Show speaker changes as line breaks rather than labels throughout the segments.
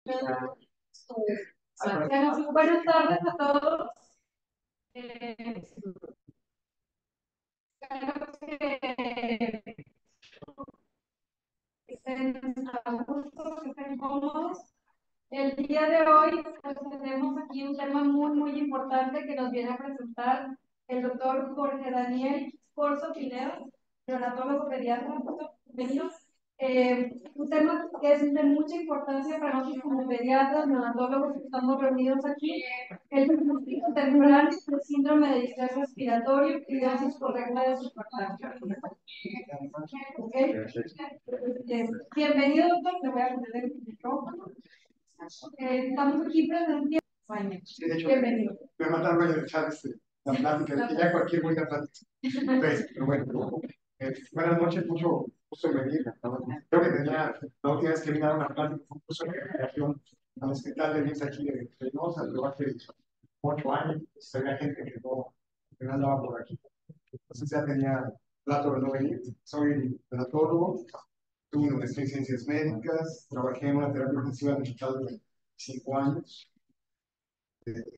Bueno, buenas tardes a todos. Espero que estén a gusto, que estén cómodos. El día de hoy pues, tenemos aquí un tema muy importante que nos viene a presentar el doctor Jorge Daniel Corzo Pinedo, neonatólogo pediatra. Bienvenido. Un tema que es de mucha importancia para nosotros como pediatras, neonatólogos que estamos reunidos aquí, el diagnóstico temprano del síndrome de distrés respiratorio y dosis correcta de surfactante. ¿Okay? Bienvenido, doctor. Le voy a poner el micrófono. Estamos aquí presentes.
Sí, de hecho,
Bienvenido.
me mandaron a echar la plática, y ya cualquier buena plática. Pues, pero bueno, buenas noches, mucho gusto en venir. Creo que tenía, la última vez que vine a dar una plática, fue un curso de recreación al hospital de Lins aquí de Reynosa, pero hace 8 años, pues, había gente que no andaba por aquí. Entonces ya tenía plato de no venir. Soy tanatólogo, tuve una maestría en ciencias médicas, trabajé en una terapia intensiva en el hospital de 5 años.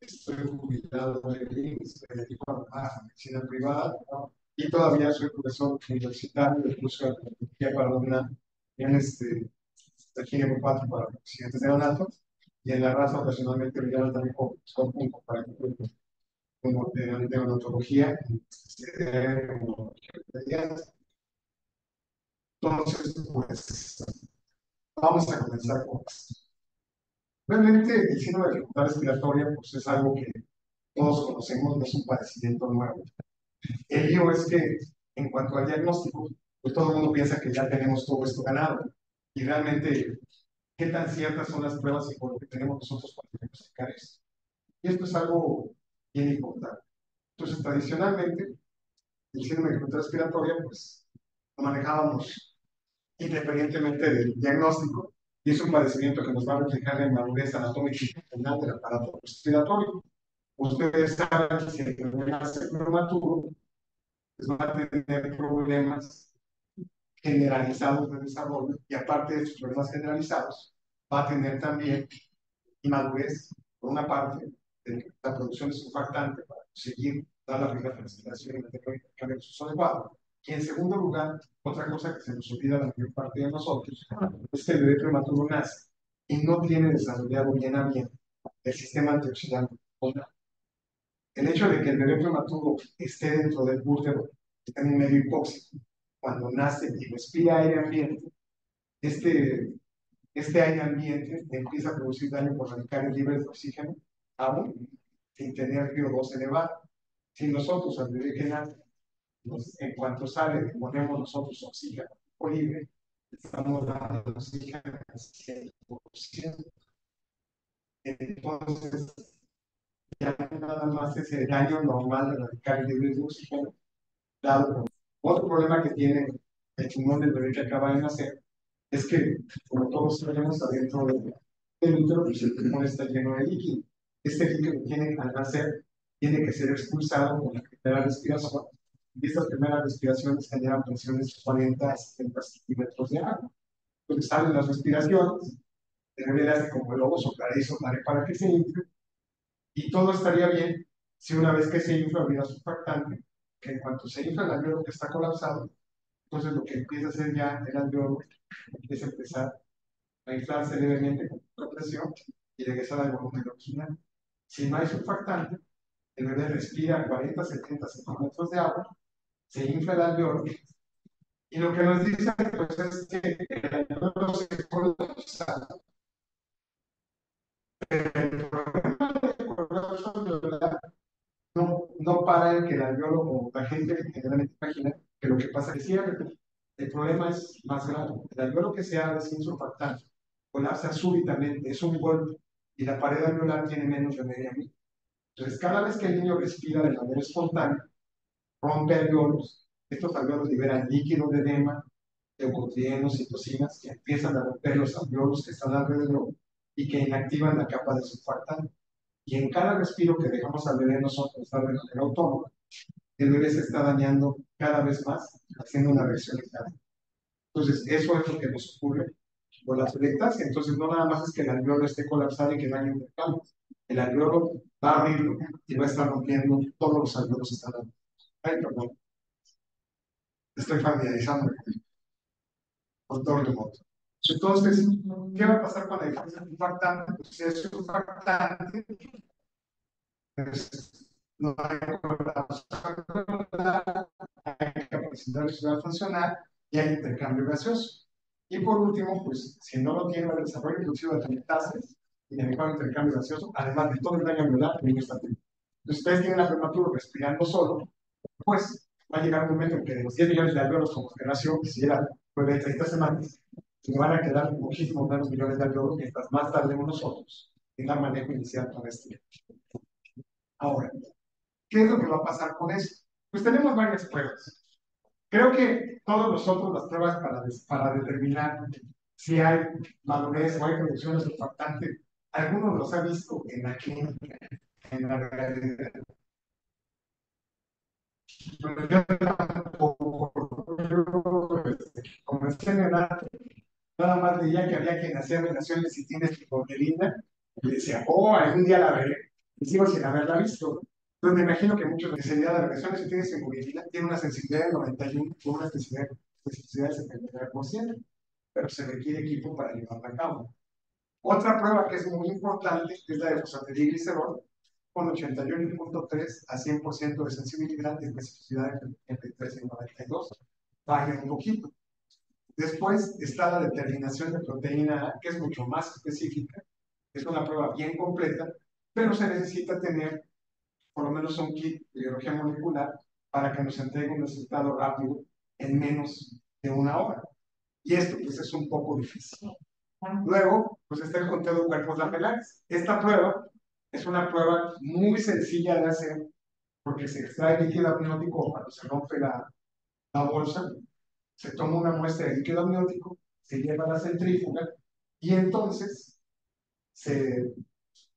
Estoy jubilado de IMSS, me dedico a medicina privada, ¿no? Y todavía soy profesor universitario de curso de tecnología para una aquí en el 4 para residentes de neonatos, y en la raza ocasionalmente me llaman también con para como de neonatología, entonces, pues, vamos a comenzar con esto. Realmente el síndrome de dificultad respiratoria pues, es algo que todos conocemos, no es un padecimiento nuevo. El lío es que en cuanto al diagnóstico, pues todo el mundo piensa que ya tenemos todo esto ganado. Y realmente, ¿qué tan ciertas son las pruebas y por lo que tenemos nosotros para diagnosticar esto? Y esto es algo bien importante. Entonces, tradicionalmente, el síndrome de dificultad respiratoria, pues lo manejábamos independientemente del diagnóstico, y es un padecimiento que nos va a reflejar la inmadurez anatómica y funcional del aparato respiratorio. Ustedes saben que si el problema es prematuro, pues va a tener problemas generalizados de desarrollo, y aparte de esos problemas generalizados, va a tener también inmadurez, por una parte, de la producción de surfactante para conseguir dar la rica respiración y mantener el cambio de su adecuado. Y en segundo lugar, otra cosa que se nos olvida la mayor parte de nosotros es que el bebé prematuro nace y no tiene desarrollado bien a bien el sistema antioxidante. El hecho de que el bebé prematuro esté dentro del útero, está en un medio hipóxico, cuando nace y respira aire ambiente, este, este aire ambiente empieza a producir daño por radicales libres de oxígeno, aún sin tener VO2 elevado. Si nosotros al bebé que nace, en cuanto sale, le ponemos nosotros oxígeno libre, estamos dando oxígeno al 100%. Entonces, ya nada más ese daño normal de radicales libres de oxígeno, dado por otro problema que tiene el pulmón del bebé que acaba de nacer, es que, como todos sabemos, adentro del útero, pues el pulmón está lleno de líquido. Este líquido tiene, al nacer, tiene que ser expulsado con la primera respiración. Y estas primeras respiraciones generan presiones de 40 a 70 centímetros de agua. Entonces salen las respiraciones, el bebé le hace como el lobo, soplaré y soplaré para que se infle, y todo estaría bien si una vez que se infla hubiera surfactante, que en cuanto se infla el alveolo que está colapsado, entonces lo que empieza a hacer ya el alveolo es empezar a inflarse levemente con poca presión y regresar al volumen original. Si no hay surfactante, el bebé respira 40-70 centímetros de agua, se infla el alveolo, y lo que nos dice pues, es que el alveolo se colapsa. Pero el problema del colapso alveolar no para en que el alveolo, como la gente generalmente imagina, que lo que pasa es que cierre. El problema es más grave. El alveolo que se abre sin surfactante colapsa súbitamente, es un golpe, y la pared alveolar tiene menos de media milla. Entonces, cada vez que el niño respira de manera espontánea, rompe alveolos. Estos alveolos liberan líquido de edema, leucotrienos, citocinas, que empiezan a romper los alveolos que están alrededor y que inactivan la capa de surfactante. Y en cada respiro que dejamos al bebé nosotros dar de manera autónoma, el bebé se está dañando cada vez más, haciendo una reacción en cadena. Entonces, eso es lo que nos ocurre o las rectas, entonces no nada más es que el alveolo esté colapsado y que no haya intercambio. El alveolo va a abrirlo y va a estar rompiendo todos los alveolos que están dando. Ay, perdón, estoy familiarizando con todo remoto. Entonces, ¿qué va a pasar con la diferencia surfactante? Pues si es surfactante, pues no hay capacidad visual funcional y hay intercambio gaseoso. Y por último, pues si no lo tiene el desarrollo inducido de metastasis y de mejor intercambio gaseoso, además de todo el daño alveolar, el niño está activo. Entonces, ustedes tienen a prematuro respirando solo, pues va a llegar un momento en que de los 10 millones de alveolos como que nació, que si era pues, de 30 semanas, se van a quedar muchísimos menos millones de alveolos mientras más tardemos nosotros en dar manejo inicial con este. Ahora, ¿qué es lo que va a pasar con esto? Pues tenemos varias pruebas. Creo que todos nosotros las pruebas para determinar si hay madurez o hay producción de surfactante, algunos los ha visto en la clínica, en la realidad. Yo tampoco, como es general, nada más veía que había quien hacía relaciones y tienes hipoterina, y decía, oh, algún día la veré, y sigo sin haberla visto. Entonces me imagino que muchos de sensibilidad de relaciones y tienes hemoglobina tiene una sensibilidad de 91 con una sensibilidad de 79%, pero se requiere equipo para llevarla a cabo. Otra prueba que es muy importante es la de fosfatidilglicerol, con 81.3 a 100% de sensibilidad y especificidad entre 3 y 92. Baja un poquito. Después está la determinación de proteína A, que es mucho más específica. Es una prueba bien completa, pero se necesita tener por lo menos un kit de biología molecular para que nos entregue un resultado rápido en menos de una hora. Y esto pues es un poco difícil. Luego, pues está el conteo de cuerpos lamelares. Esta prueba es una prueba muy sencilla de hacer porque se extrae líquido amniótico cuando se rompe la bolsa, se toma una muestra de líquido amniótico, se lleva a la centrífuga y entonces se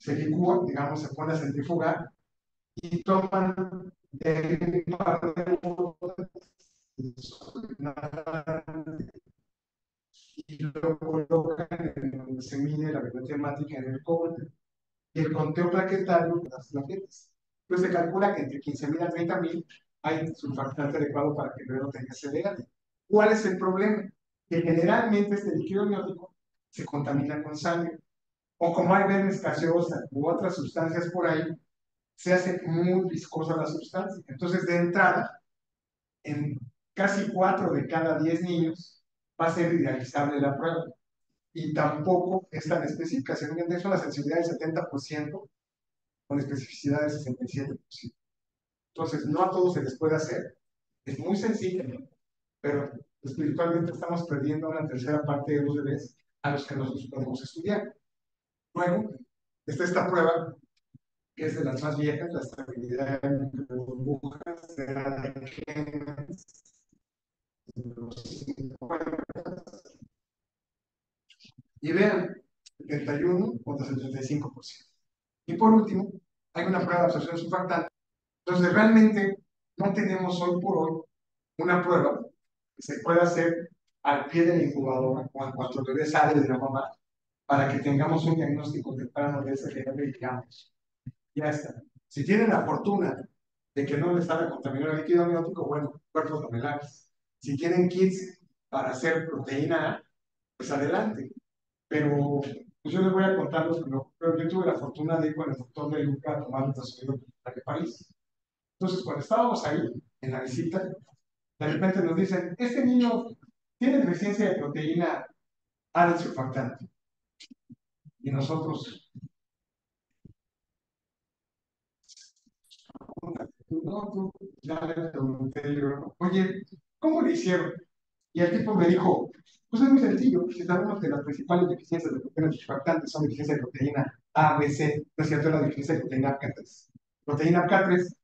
licúa, digamos, se pone a centrifugar y toman de un par de y lo colocan en donde se mide la velocidad temática en el cobre y el conteo plaquetario de las plaquetas. Entonces se calcula que entre 15.000 a 30.000 hay surfactante adecuado para que el velo tenga CDA. ¿Cuál es el problema? Que generalmente este líquido amniótico se contamina con sangre. O como hay venas gaseosas u otras sustancias por ahí, se hace muy viscosa la sustancia. Entonces, de entrada, en casi 4 de cada 10 niños va a ser idealizable la prueba. Y tampoco es tan específica. Se es una sensibilidad del 70% con especificidad del 67%. Entonces, no a todos se les puede hacer. Es muy sencillo, pero espiritualmente estamos perdiendo una tercera parte de los bebés a los que nosotros podemos estudiar. Luego, está esta prueba, que es de las más viejas, la estabilidad de burbujas de la y vean, 71 contra 75%. Y por último, hay una prueba de absorción surfactante. Entonces, realmente no tenemos hoy por hoy una prueba que se pueda hacer al pie de la incubadora o en cuanto el bebé sale de la mamá para que tengamos un diagnóstico temprano de ese bebé y digamos, ya está. Si tienen la fortuna de que no les sale contaminado el líquido amniótico, bueno, cuerpos lamelares. Si tienen kits para hacer proteína A, pues adelante. Pero pues yo les voy a contar los que no. Pero yo tuve la fortuna de ir con el doctor de Luca a tomar un tratamiento de París. Entonces, cuando estábamos ahí, en la visita, de repente nos dicen, este niño tiene deficiencia de proteína A del surfactante. Y nosotros, no, tú, ya le pregunté yo, oye, ¿cómo le hicieron? Y el tipo me dijo, pues es muy sencillo, si sabemos que las principales deficiencias de proteínas surfactantes son deficiencia de proteína A, B, C, no es cierto, la deficiencia de proteína K3. Proteína K3,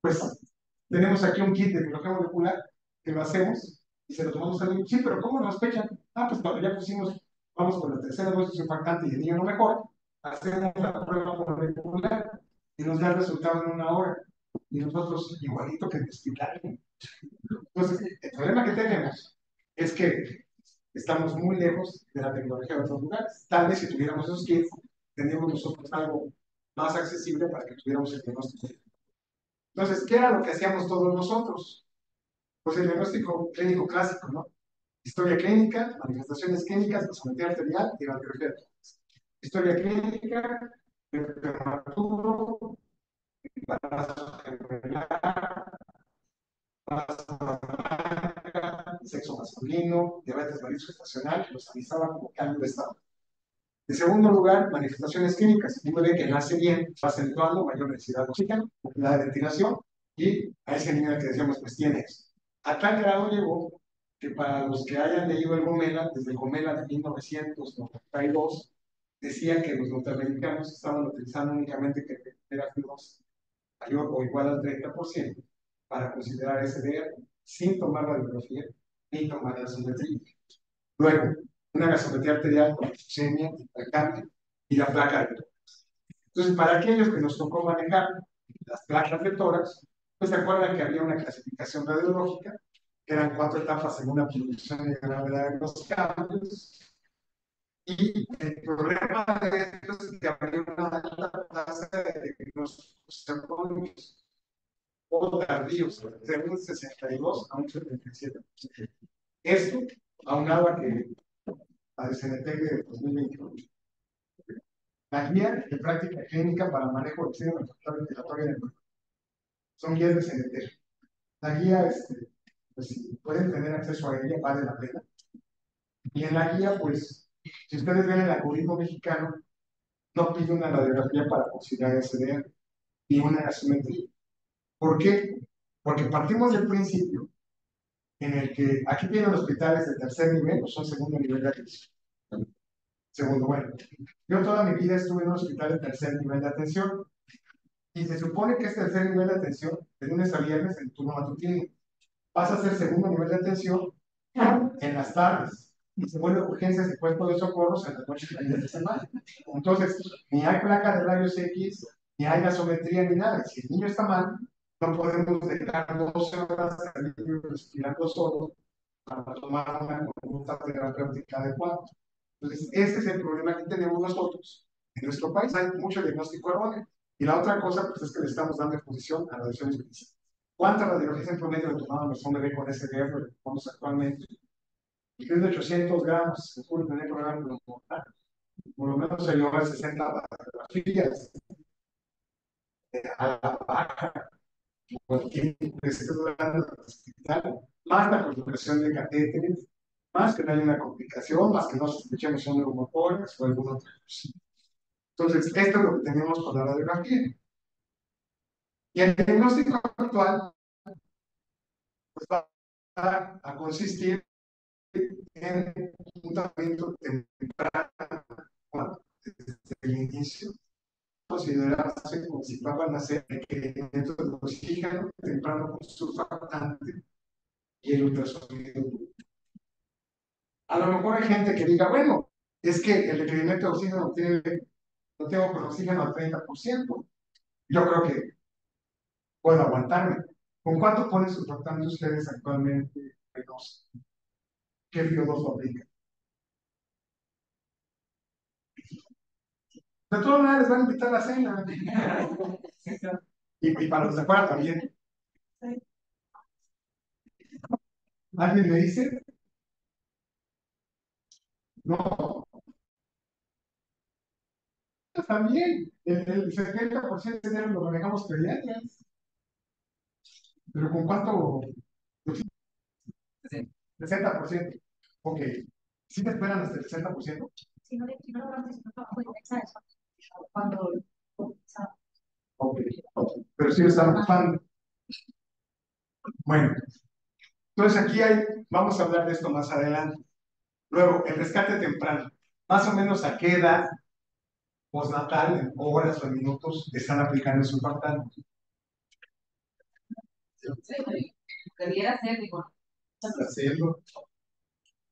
pues tenemos aquí un kit de biología molecular que lo hacemos y se lo tomamos al niño. Sí, pero ¿cómo nos pechan? Ah, pues cuando ya pusimos, vamos con la tercera dosis surfactante y el niño no mejor, hacemos la prueba molecular y nos da el resultado en una hora. Y nosotros, igualito que en el hospital. Entonces, el problema que tenemos es que estamos muy lejos de la tecnología de otros lugares. Tal vez si tuviéramos esos kits, tendríamos nosotros algo más accesible para que tuviéramos el diagnóstico. Entonces, ¿qué era lo que hacíamos todos nosotros? Pues el diagnóstico clínico clásico, ¿no? Historia clínica, manifestaciones clínicas, gasometría arterial y radiografía de tórax. Historia clínica, prematuro, embarazo irregular, sexo masculino, diabetes mellitus gestacional, que los avisaba como cambio de estado. En segundo lugar, manifestaciones químicas. Uno ve que nace bien, va acentuando mayor necesidad de oxígeno, la de ventilación, y a ese niño que decíamos, pues tiene eso. A tal grado llegó que para los que hayan leído el Gomela, desde el Gomela de 1992, decía que los norteamericanos estaban utilizando únicamente que temperaturas mayor o igual al 30% para considerar SDR sin tomar radiografía ni tomar la gasometría. Luego, una gasometría arterial con glucemia, hipercambio y la placa de tórax. Entonces, para aquellos que nos tocó manejar las placas de tórax, pues se acuerdan que había una clasificación radiológica, que eran 4 etapas según la producción y gravedad de los cambios. Y el problema de esto es que había una alta tasa de diagnósticos o tardíos, de un 62 a un 77%. Esto, aunado a que a DCNT de 2021. La guía de práctica clínica para manejo de síndrome respiratorio en el cuerpo. Son guías de CNT. La guía, pues si pueden tener acceso a ella, vale la pena. Y en la guía, pues, si ustedes ven el algoritmo mexicano, no pide una radiografía para considerar SDR ni una gasometría. ¿Por qué? Porque partimos del principio en el que aquí tienen hospitales de tercer nivel o son segundo nivel de atención. Segundo, bueno, yo toda mi vida estuve en un hospital de tercer nivel de atención y se supone que es tercer nivel de atención de lunes a viernes en turno matutino. Pasa a ser segundo nivel de atención en las tardes y se vuelve urgencias y puesto de socorros en las noches y fines de semana. Entonces, ni hay placa de rayos X, ni hay gasometría, ni nada. Si el niño está mal, no podemos dejar 12 horas al niño respirando solo para tomar una conducta terapéutica adecuada. Entonces, ese es el problema que tenemos nosotros. En nuestro país hay mucho diagnóstico erróneo. Y la otra cosa, pues, es que le estamos dando exposición a radiaciones ionizantes. ¿Cuántas radiologías en promedio le tomamos a un bebé con SDR le tomamos actualmente? Y es de 800 gramos, se puede tener que ver por lo menos se lleva 60 radiografías a la baja, cualquier que se esté dando en el hospital, más la colocación de catéteres, más que no haya una complicación, más que no sospechemos un neumotórax o alguna otra cosa. Entonces, esto es lo que tenemos con la radiografía. Y el diagnóstico actual pues, va a consistir en un tratamiento temprano desde el inicio, considerarse como si va a nacer requerimiento de oxígeno temprano con surfactante y el ultrasonido. A lo mejor hay gente que diga, bueno, es que el requerimiento de oxígeno no tengo con oxígeno al 30%. Yo creo que puedo aguantarme. ¿Con cuánto ponen surfactante ustedes actualmente? ¿Qué FIO2 fabrica? De todas maneras, les van a invitar a la cena. Y para los de afuera también. ¿Alguien me dice? No, también. El 70% de dinero lo manejamos pediatras. ¿Pero con cuánto? 60%. Ok. ¿Sí te esperan hasta el 60%? Si no logramos eso, no puede ingresar eso. Cuando. Ok. Pero sí lo están ocupando. Bueno, entonces aquí vamos a hablar de esto más adelante. Luego, el rescate temprano. Más o menos a qué edad postnatal, en horas o en minutos, están aplicando su surfactante.
Sí, debiera ser, digo.
Haciendo,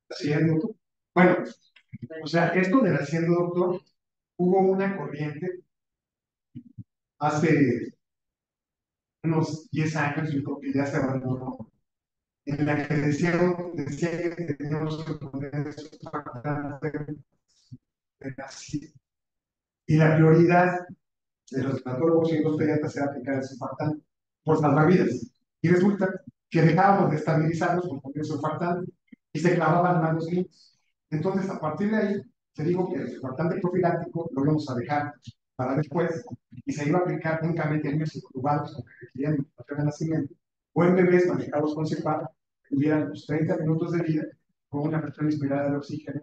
haciendo. Bueno, o sea, esto del haciendo, doctor, hubo una corriente hace unos 10 años, yo creo que ya se abandonó en la que decía que teníamos que poner esos factores de así. Y la prioridad de los hematólogos y los pediatras era aplicar el surfactante por salvavidas. Y resulta que dejábamos de estabilizarlos con poner surfactante y se clavaban más los niños. Entonces, a partir de ahí, se dijo que el surfactante profiláctico lo íbamos a dejar para después y se iba a aplicar únicamente en niños incubados que requerían medicación de nacimiento o en bebés manejados con CEPAP que tuvieran los 30 minutos de vida con una presión inspirada de oxígeno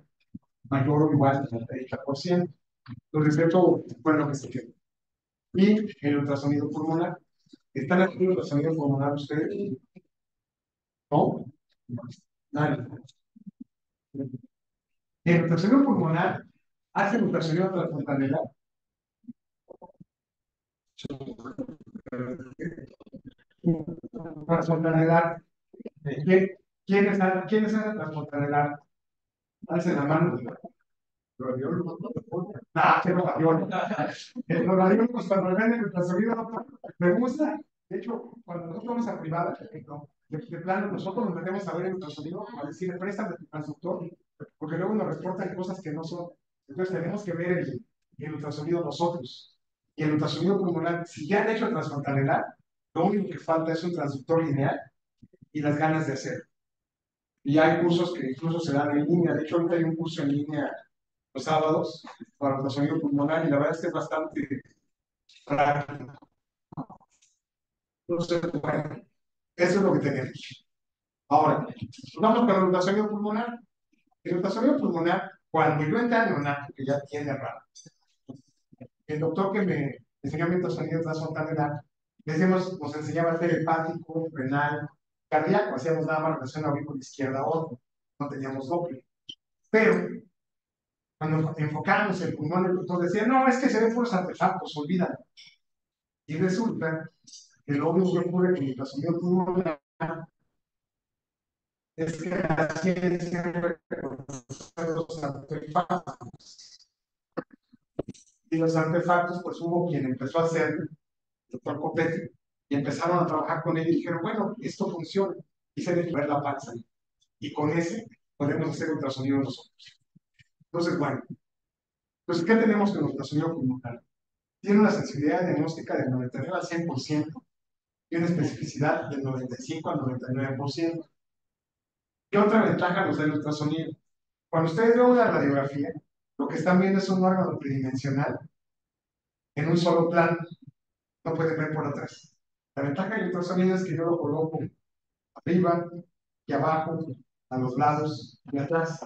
mayor o igual al 30%. Entonces, esto fue lo que se quedó. Y el ultrasonido pulmonar. ¿Están aquí el ultrasonido pulmonar ustedes? ¿No? Nadie. El ultrasonido pulmonar hace el ultrasonido transfrontalera. Transfrontalera. ¿Quiénes hacen transfrontalera? Alcen la mano. Que no radiólogo. El radiólogo, cuando ven el ultrasonido, me gusta. De hecho, cuando nosotros vamos a privada, de plano, nosotros nos metemos a ver el ultrasonido, a decir, préstame tu transductor, porque luego nos reportan cosas que no son. Entonces tenemos que ver el ultrasonido nosotros. Y el ultrasonido pulmonar, si ya han hecho el transfrontanelar, lo único que falta es un transductor lineal y las ganas de hacerlo. Y hay cursos que incluso se dan en línea. De hecho, ahorita hay un curso en línea los sábados para ultrasonido pulmonar y la verdad es que es bastante práctico. Entonces, bueno, eso es lo que tenemos. Ahora, vamos con el ultrasonido pulmonar. El ultrasonido pulmonar, cuando yo entré a neonato, que ya tiene rato, el doctor que me enseñó mi ultrasonido transfrontanelar, nos enseñaba a hacer hepático, renal, cardíaco, hacíamos nada más relación aurícula izquierda otro, no teníamos doble. Pero cuando enfocábamos el pulmón, el doctor decía, no, es que se ven puros artefactos, olvídalo. Y resulta que lo único que ocurre con el ultrasonido pulmonar es que la ciencia reconoce los artefactos. Y los artefactos, pues hubo quien empezó a hacer, el doctor Copete, y empezaron a trabajar con él y dijeron, bueno, esto funciona. Y se debe ver la panza. Y con ese podemos hacer ultrasonido nosotros. Entonces, bueno, pues ¿qué tenemos con el ultrasonido pulmonar? Tiene una sensibilidad diagnóstica del 99 al 100% y una especificidad del 95 al 99%. ¿Qué otra ventaja nos da el ultrasonido? Cuando ustedes ven una radiografía, lo que están viendo es un órgano tridimensional en un solo plano, no pueden ver por atrás. La ventaja del ultrasonido es que yo lo coloco arriba y abajo, a los lados y atrás.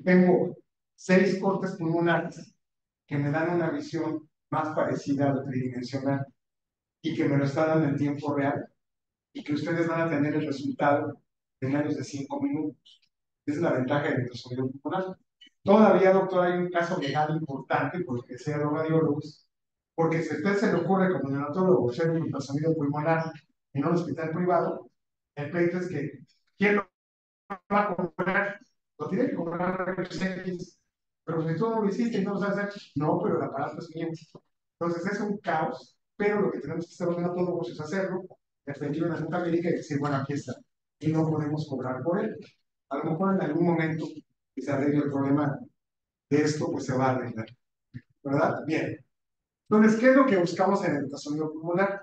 Tengo 6 cortes pulmonares que me dan una visión más parecida a lo tridimensional y que me lo está dando en tiempo real y que ustedes van a tener el resultado en menos de 5 minutos. Esa es la ventaja del ultrasonido pulmonar. Todavía, doctor, hay un caso legal importante, porque sea los radiólogos, porque si a usted se le ocurre como neonatólogo hacer un ultrasonido pulmonar en un hospital privado, el pleito es que, ¿quién lo va a comprar? Lo tiene que comprar X, pero si tú no lo hiciste y no lo sabes hacer, no, pero el aparato es mío. Entonces es un caos, pero lo que tenemos que hacer los neonatólogos es hacerlo, defendir una junta médica y decir, bueno, aquí está, y no podemos cobrar por él. A lo mejor en algún momento que se arregle el problema de esto, pues se va a arreglar, ¿verdad? Bien. Entonces, ¿qué es lo que buscamos en el ultrasonido pulmonar?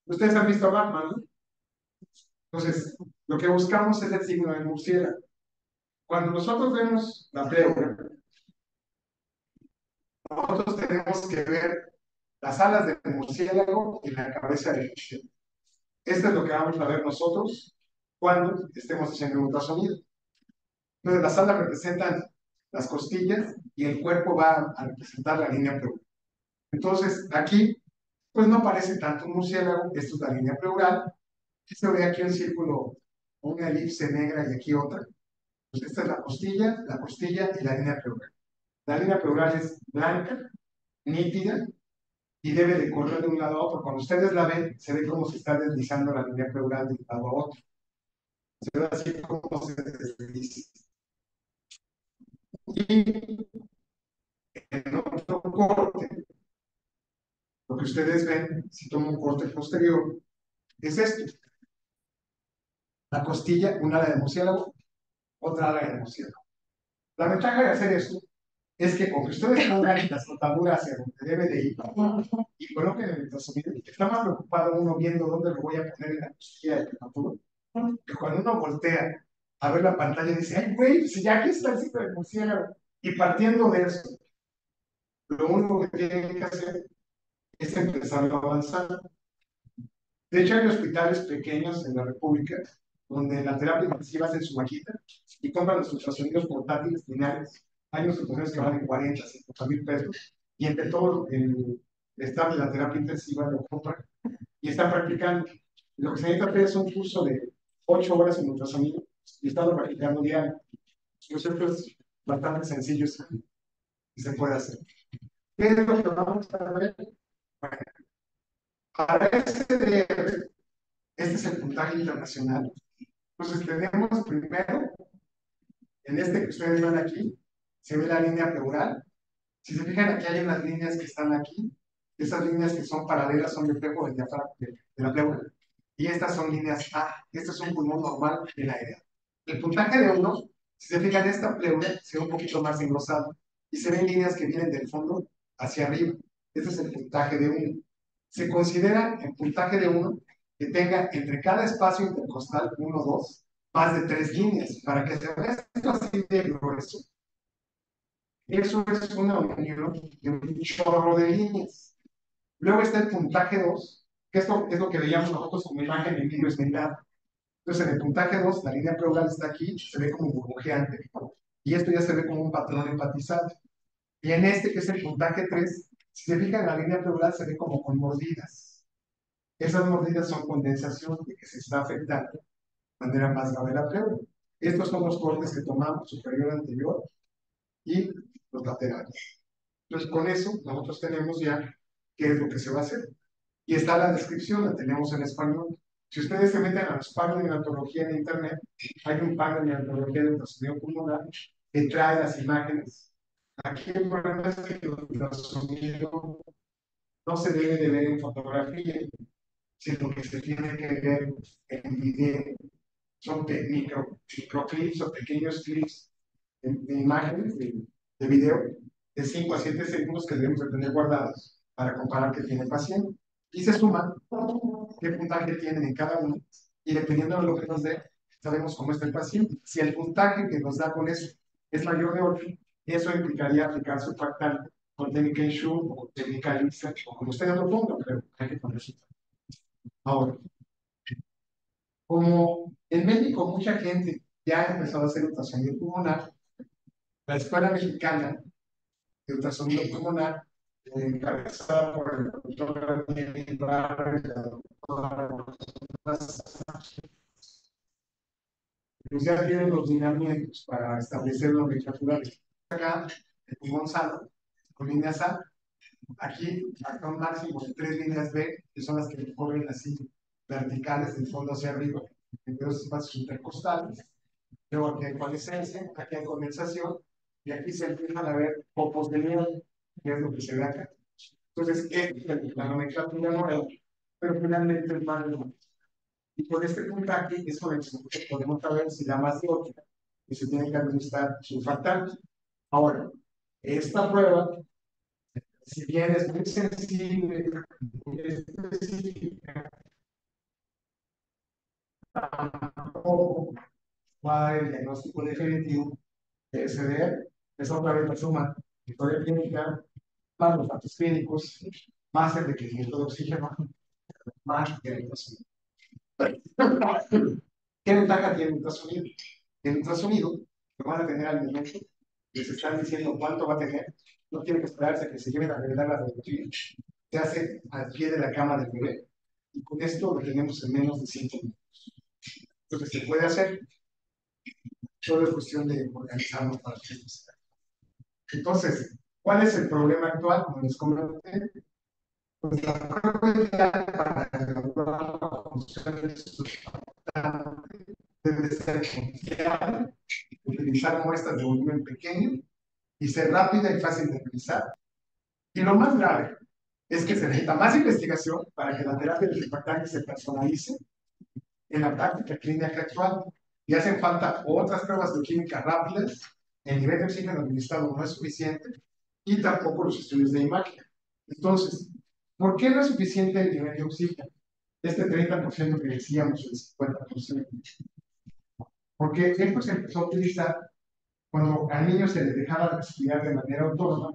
Ustedes han visto a Batman, ¿no? Entonces, lo que buscamos es el signo de murciélago. Cuando nosotros vemos la pleura, nosotros tenemos que ver las alas del murciélago y la cabeza del murciélago. Esto es lo que vamos a ver nosotros cuando estemos haciendo un ultrasonido. Entonces, las alas representan las costillas y el cuerpo va a representar la línea pleural. Entonces, aquí, pues no parece tanto un murciélago, esto es la línea pleural. Se ve aquí un círculo, una elipse negra y aquí otra. Pues esta es la costilla y la línea pleural. La línea pleural es blanca, nítida, y debe de correr de un lado a otro. Cuando ustedes la ven, se ve cómo se está deslizando la línea pleural de un lado a otro. Se ve así como se desliza. Y en otro corte, lo que ustedes ven, si tomo un corte posterior, es esto. la costilla, un ala de murciélago, otra ala de murciélago. La ventaja de hacer esto es que con que ustedes pongan las rotaduras hacia donde debe de ir y coloquen el ultrasonido, está más preocupado uno viendo dónde lo voy a poner en la costilla de rotatura, que cuando uno voltea a ver la pantalla y dice, ay, güey, si ya aquí está el sitio del murciélago. Y partiendo de eso, lo único que tienen que hacer es empezar a avanzar. De hecho, hay hospitales pequeños en la República donde la terapia intensiva hace su maquita y compran los ultrasonidos portátiles lineales. Hay unos ultrasonidos que valen 40, 50 mil pesos y entre todo el staff de la terapia intensiva lo compran y están practicando. Lo que se necesita hacer es un curso de 8 horas en ultrasonido y están practicando diario. Yo sé que es bastante sencillo y se puede hacer. ¿Qué es lo que vamos a ver? Para este es el puntaje internacional. Entonces tenemos primero, en este que ustedes ven aquí, se ve la línea pleural. Si se fijan, aquí hay unas líneas que están aquí. Esas líneas que son paralelas son reflejo del diafragma de la pleura. Y estas son líneas A. Este es un pulmón normal en la idea. El puntaje de uno, si se fijan, esta pleura se ve un poquito más engrosada. Y se ven líneas que vienen del fondo hacia arriba. Este es el puntaje de uno. Se considera el puntaje de uno que tenga entre cada espacio intercostal, 1, 2, más de 3 líneas, para que se vea esto así de grueso. Eso es una unión de un chorro de líneas. Luego está el puntaje 2, que esto es lo que veíamos nosotros como imagen en vídeo esmerado. Entonces, en el puntaje 2, la línea pleural está aquí, se ve como burbujeante. Y esto ya se ve como un patrón empatizado. Y en este, que es el puntaje 3, si se fijan, la línea pleural se ve como con mordidas. Esas mordidas son condensación de que se está afectando de manera más grave la pleura. Estos son los cortes que tomamos, superior, anterior y los laterales. Entonces, con eso, nosotros tenemos ya qué es lo que se va a hacer. Y está la descripción, la tenemos en español. Si ustedes se meten a los paneles de neonatología en internet, hay un panel de neonatología de ultrasonido pulmonar que trae las imágenes. Aquí el problema es que el ultrasonido no se debe de ver en fotografía, sino que se tiene que ver en video. Son microclips o pequeños clips de imágenes, de video, de 5 a 7 segundos que debemos de tener guardados para comparar qué tiene el paciente. Y se suman qué puntaje tienen en cada uno, y dependiendo de lo que nos dé, sabemos cómo está el paciente. Si el puntaje que nos da con eso es mayor de 8, eso implicaría aplicar su fractal con técnica Ensure o con técnica INSA, o como ustedes lo pongan, pero hay que poner su. Ahora, como en México mucha gente ya ha empezado a hacer ultrasonido pulmonar, la Escuela Mexicana de Ultrasonido Pulmonar, encabezada por el doctor Daniel Ibarra y la doctora pues ya tienen los lineamientos para establecer los naturales. Acá, el pulmón sano, con líneas A, aquí hasta un máximo de 3 líneas B, que son las que corren así, verticales del fondo hacia arriba, en los espacios intercostales. Luego aquí hay coalescencia, aquí hay condensación, y aquí se empiezan a ver popos de nieve, que es lo que se ve acá. Entonces, la nomenclatura nueva, pero finalmente es más de. Y por este puntaje es con el que podemos saber si da más de 8, y se tiene que administrar su factor. Ahora, esta prueba, si bien es muy sensible, muy específica, tampoco va a dar el diagnóstico definitivo de SDR. Es otra vez la suma de historia clínica, más los datos clínicos, más el requerimiento de oxígeno, más el ultrasonido. ¿Qué ventaja tiene el ultrasonido? El ultrasonido lo van a tener al momento, les están diciendo cuánto va a tener, no tiene que esperarse a que se lleven a revelar la radiografía, se hace al pie de la cama del bebé, y con esto lo tenemos en menos de 5 minutos. Entonces se puede hacer, solo es cuestión de organizarnos para que esto se haga. Entonces, ¿cuál es el problema actual? Como les comenté, pues la prueba ideal para evaluar la función del debe ser confiable, utilizar muestras de volumen pequeño y ser rápida y fácil de realizar. Y lo más grave es que se necesita más investigación para que la terapia de surfactante se personalice en la práctica clínica actual. Y hacen falta otras pruebas de química rápidas. El nivel de oxígeno administrado no es suficiente y tampoco los estudios de imagen. Entonces, ¿por qué no es suficiente el nivel de oxígeno? Este 30% que decíamos, el 50%. Porque esto se empezó a utilizar cuando al niño se le dejaba respirar de manera autónoma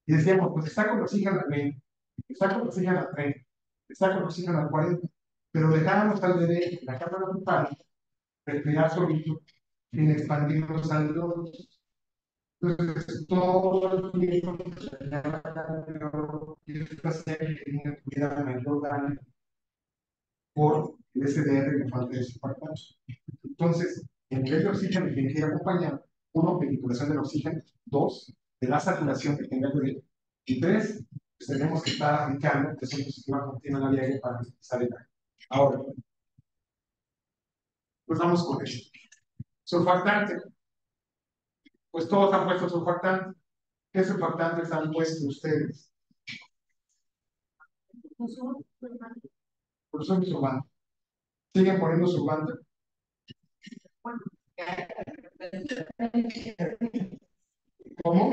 y decíamos, pues está con oxígeno al 20, está con oxígeno al 30, está con oxígeno al 40, pero dejábamos al bebé en la cámara total respirar solito sin expandir los alveolos. Entonces, todo el tiempo y esta serie que tiene cuidado mayor daño por el SDR que falta de surfactantes. Entonces, el nivel de oxígeno tiene que ir acompañado, uno, de vinculación del oxígeno, dos, de la saturación que tenga el bebé, y tres, pues tenemos que estar aplicando que son positiva continua en la diaria para minimizar el daño. Ahora, pues vamos con eso. Surfactante, pues todos han puesto surfactante. ¿Qué surfactantes han puesto ustedes? Por eso surbante. ¿Siguen poniendo surbante? ¿Cómo?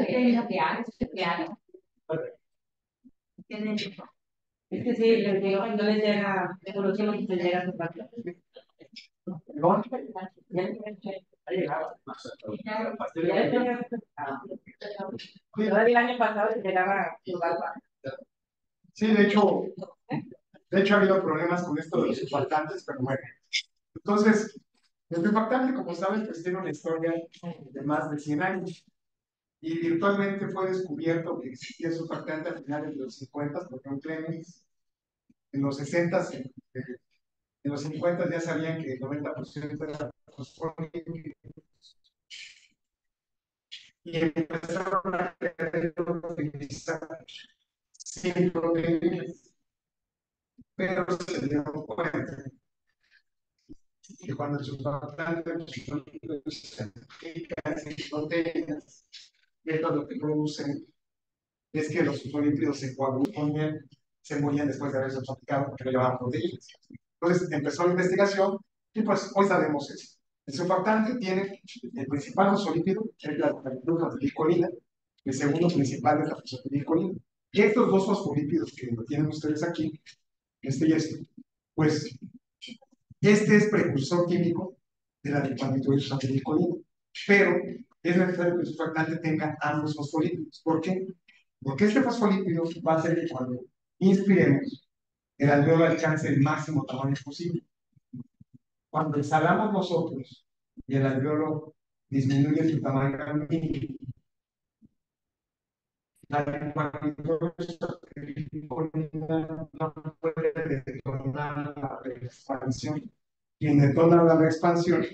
Es que sí, les digo, no les llega, por último, que les llega su parte.
¿No?
Todavía el año pasado les llegaba su barba.
Sí, de hecho ha habido problemas con esto de los surfactantes, pero bueno. Entonces, el surfactante, como saben, pues tiene una historia de más de 100 años. Y virtualmente fue descubierto que existía surfactante a finales de los 50 por John Clemens. En los 60, en los 50 ya sabían que el 90% era fosfórico y empezaron a utilizar sin proteínas, pero se dieron cuenta que cuando el surfactante se aplica sin proteínas, y esto lo que producen es que los fosfolípidos se coagulan, se morían después de haberse aplicado porque no llevaban proteínas. Entonces empezó la investigación y pues hoy sabemos eso. El surfactante tiene el principal fosfolípido, es la fosfatidilcolina, el segundo principal es la fosfatidilcolina. Y estos dos fosfolípidos que lo tienen ustedes aquí, este y este, pues este es precursor químico de la fosfatidilcolina, pero es necesario que el surfactante tenga ambos fosfolípidos. ¿Por qué? Porque este fosfolípido va a hacer que cuando inspiremos, el alveolo alcance el máximo tamaño posible. Cuando exhalamos nosotros y el alveolo disminuye su tamaño al mínimo, la no puede detonar la expansión. Quien detona la expansión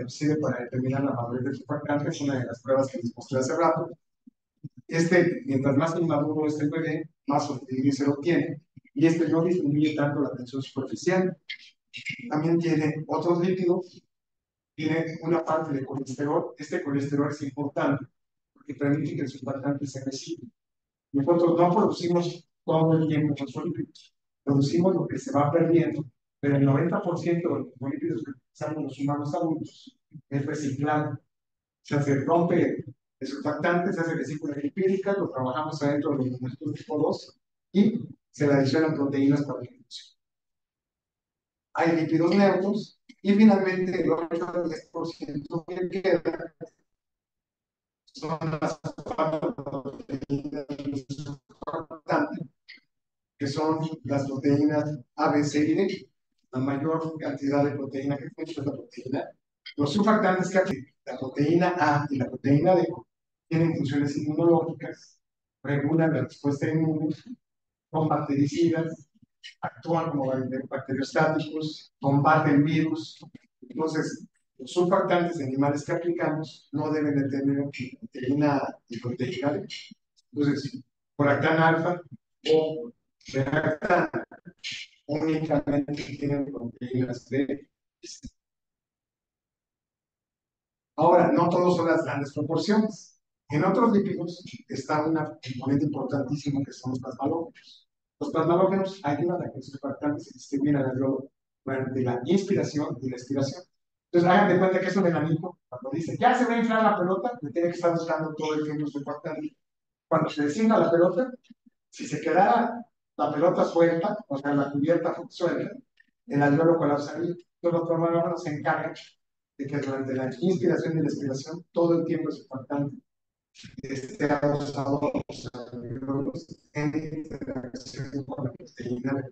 sirve para determinar la madurez del surfactante, es una de las pruebas que les mostré hace rato. Mientras más inmaduro es el bebé, más fosfatidilcolina se lo tiene, y no disminuye tanto la tensión superficial. También tiene otros lípidos, tiene una parte de colesterol. Este colesterol es importante porque permite que el surfactante se reciba. Nosotros no producimos todo el tiempo fosfolípidos, producimos lo que se va perdiendo, pero el 90% de los fosfolípidos que utilizamos los humanos adultos es reciclado. O sea, se rompe el surfactante, se hace vesícula lipídica, lo trabajamos adentro de los moléculas tipo 2 y se le adicionan proteínas para la ejecución. Hay lípidos neutros y finalmente el 8 al 10% que queda son las proteínas importantes, que son las proteínas A, B, C y D. La mayor cantidad de proteína que tiene es la proteína. Los surfactantes que hacen la proteína A y la proteína D tienen funciones inmunológicas, regulan la respuesta inmune, son bactericidas, actúan como bacteriostáticos, combaten virus. Entonces, los surfactantes de animales que aplicamos no deben de tener proteína A y proteína D. Entonces, Prolactan alfa o Relactan únicamente tienen proteínas D. Ahora, no todos son las grandes proporciones. En otros lípidos está una componente importantísima que son los plasmalógenos. Los plasmalógenos ayudan a que los surfactantes se distribuyan al alveolo durante la inspiración y la expiración. Entonces, hagan de cuenta que es un enemigo. Cuando dice, ya se va a inflar la pelota, le tiene que estar buscando todo el tiempo su factante. Cuando se designa la pelota, si se quedara la pelota suelta, o sea, la cubierta suelta, el alveolo colapsaría. Entonces, los traumatólogos se encargan de que durante la inspiración y la expiración, todo el tiempo el surfactante esté adosado a los alveolos en interacción con la proteína.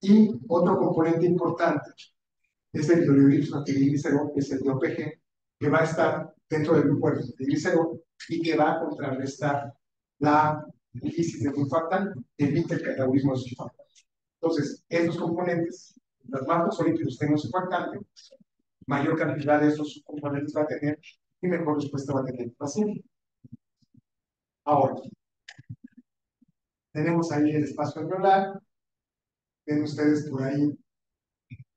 Y otro componente importante es el triglicérido, que es el DOPG, que va a estar dentro del grupo de triglicéridos y que va a contrarrestar la crisis de surfactante, evita el catabolismo de surfactante. Entonces, estos componentes, los más fosfolípidos tengan surfactante, mayor cantidad de esos componentes va a tener y mejor respuesta va a tener el paciente. Ahora, tenemos ahí el espacio alveolar, ven ustedes por ahí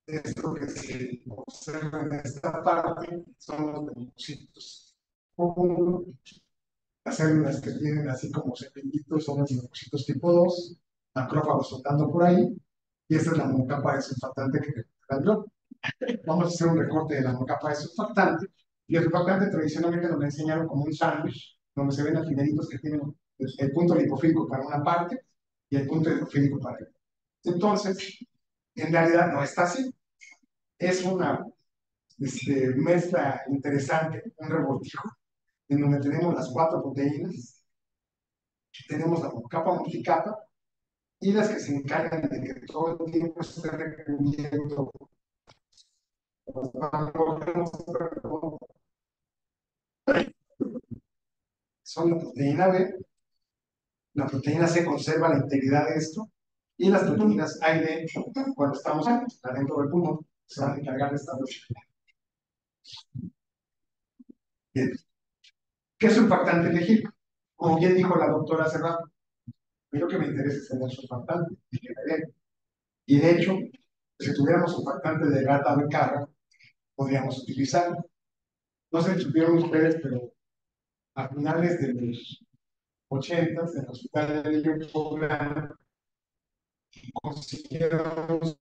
esto que se observa en esta parte son los linfocitos. Las células que tienen así como cepillitos son los linfocitos tipo 2, macrófagos soltando por ahí, y esta es la monocapa de surfactante que yo. Vamos a hacer un recorte de la monocapa de surfactante, y el surfactante tradicionalmente nos lo enseñaron como un sándwich, donde se ven alfineritos que tienen el punto lipofílico para una parte y el punto hidrofílico para otra. Entonces, en realidad no está así. Es una mezcla interesante, un revoltijo, en donde tenemos las 4 proteínas, tenemos la capa multicapa y las que se encargan de que todo el tiempo esté recubriendo. Son la proteína B, la proteína C conserva la integridad de esto, y las proteínas A y D, cuando estamos adentro del pulmón, se van a encargar de esta lucha. Bien. ¿Qué es surfactante elegir? Como bien dijo la doctora hace rato, a mí lo que me interesa es tener surfactante y que me den. Y de hecho, si tuviéramos surfactante de gata de cabra, podríamos utilizarlo. No sé si supieron ustedes, pero a finales de los 80, en el hospital de niños poblanos, consiguieron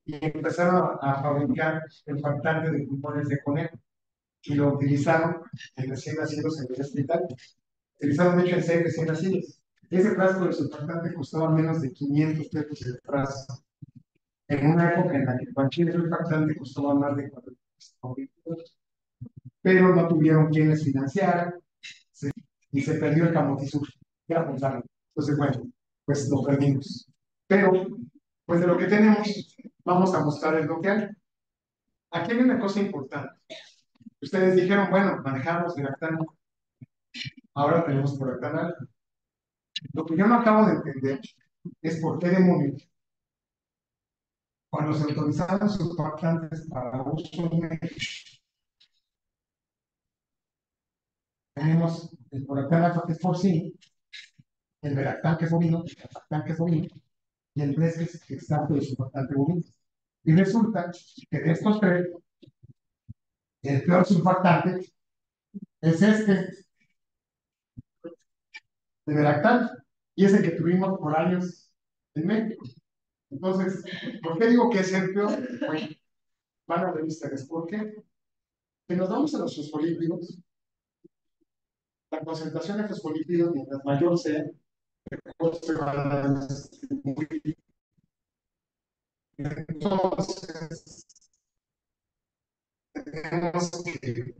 y empezaron a fabricar el surfactante de pulmones de conejo y lo utilizaron en recién nacidos en el hospital. Utilizaron, de hecho, en 6 recién nacidos. Ese frasco de surfactante costaba menos de 500 pesos el frasco. En una época en la que cualquier surfactante costaba más de 400 pesos, pero no tuvieron quienes financiaran y se perdió el Camotizur. Entonces, bueno, pues lo perdimos. Pero, pues de lo que tenemos, vamos a mostrar el que hay. Aquí hay una cosa importante. Ustedes dijeron, bueno, manejamos Viractán, ahora tenemos Poractán alfa. Lo que yo no acabo de entender es por qué demonios, cuando se autorizaron sus surfactantes para uso médico, tenemos el Poractán alfa que es porcino, el Viractán que es bovino, el Surfactán que es bovino, y el Bres que es extracto de surfactante bovino. Y resulta que de estos 3, el peor surfactante es este, de Viractán, y es el que tuvimos por años en México. Entonces, ¿por qué digo que es el peor? Bueno, van a ver ustedes por qué. Si nos vamos a los fosfolípidos, la concentración de fosfolípidos, mientras mayor sea, mejor se va a distribuir. Entonces, tenemos que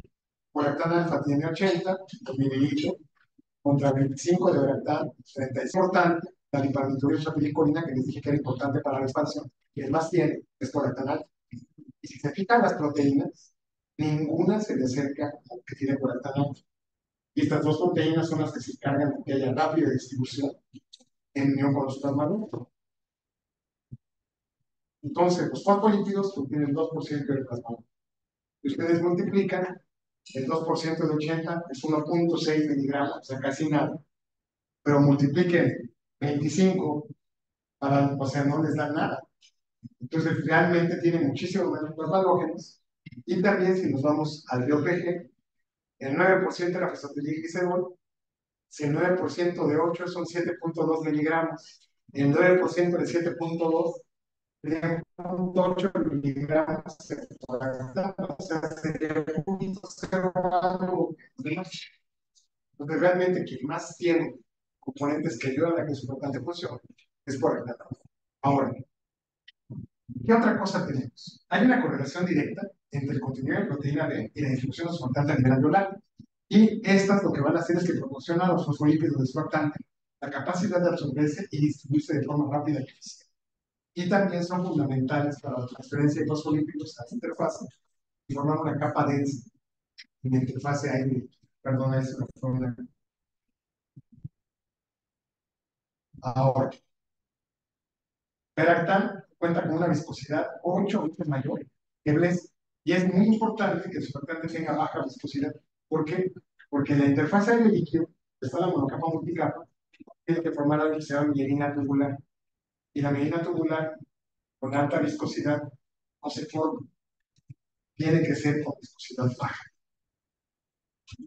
Poractán alfa tiene 80 mililitros contra 25 de Viractán, 35. Importante, la lipaminturiosa pilicolina, que les dije que era importante para la expansión, y el más tiene es Poractán alfa. Y si se fijan las proteínas, ninguna se le acerca a que tiene Poractán alfa. Y estas 2 proteínas son las que se encargan de que haya rápida distribución en unión con los plasmados. Entonces, los fosfolípidos contienen 2% de plasmado. Si ustedes multiplican, el 2% de 80 es 1.6 miligramos, o sea, casi nada. Pero multipliquen 25 o sea, no les da nada. Entonces, realmente tiene muchísimos menos plasmalógenos. Y también, si nos vamos al DOPG, el 9% de la fosfatiliglicerol, si el 9% de 8 son 7.2 miligramos. el 9% de 7.2, sería 0.8 miligramos de surfactante, o sea, sería 0.0 algo menos. Entonces, realmente, quien más tiene componentes que ayudan a que el surfactante funcione es por el plátano. Ahora, ¿qué otra cosa tenemos? Hay una correlación directa entre el contenido de proteína B y la distribución de surfactante a nivel alveolar. Y estas lo que van a hacer es que proporcionan a los fosfolípidos del surfactante la capacidad de absorberse y distribuirse de forma rápida y eficiente. Y también son fundamentales para la transferencia de fosfolípidos a la interfase y formar una capa densa en la interfase aire. Perdón, es una forma. Ahora, Peractal cuenta con una viscosidad 8 veces mayor que Bless. Y es muy importante que el surfactante tenga baja viscosidad. ¿Por qué? Porque en la interfaz aire líquido está la monocapa multicapa, tiene que formar algo que se llama mielina tubular. Y la mielina tubular con alta viscosidad no se forma. Tiene que ser con viscosidad baja.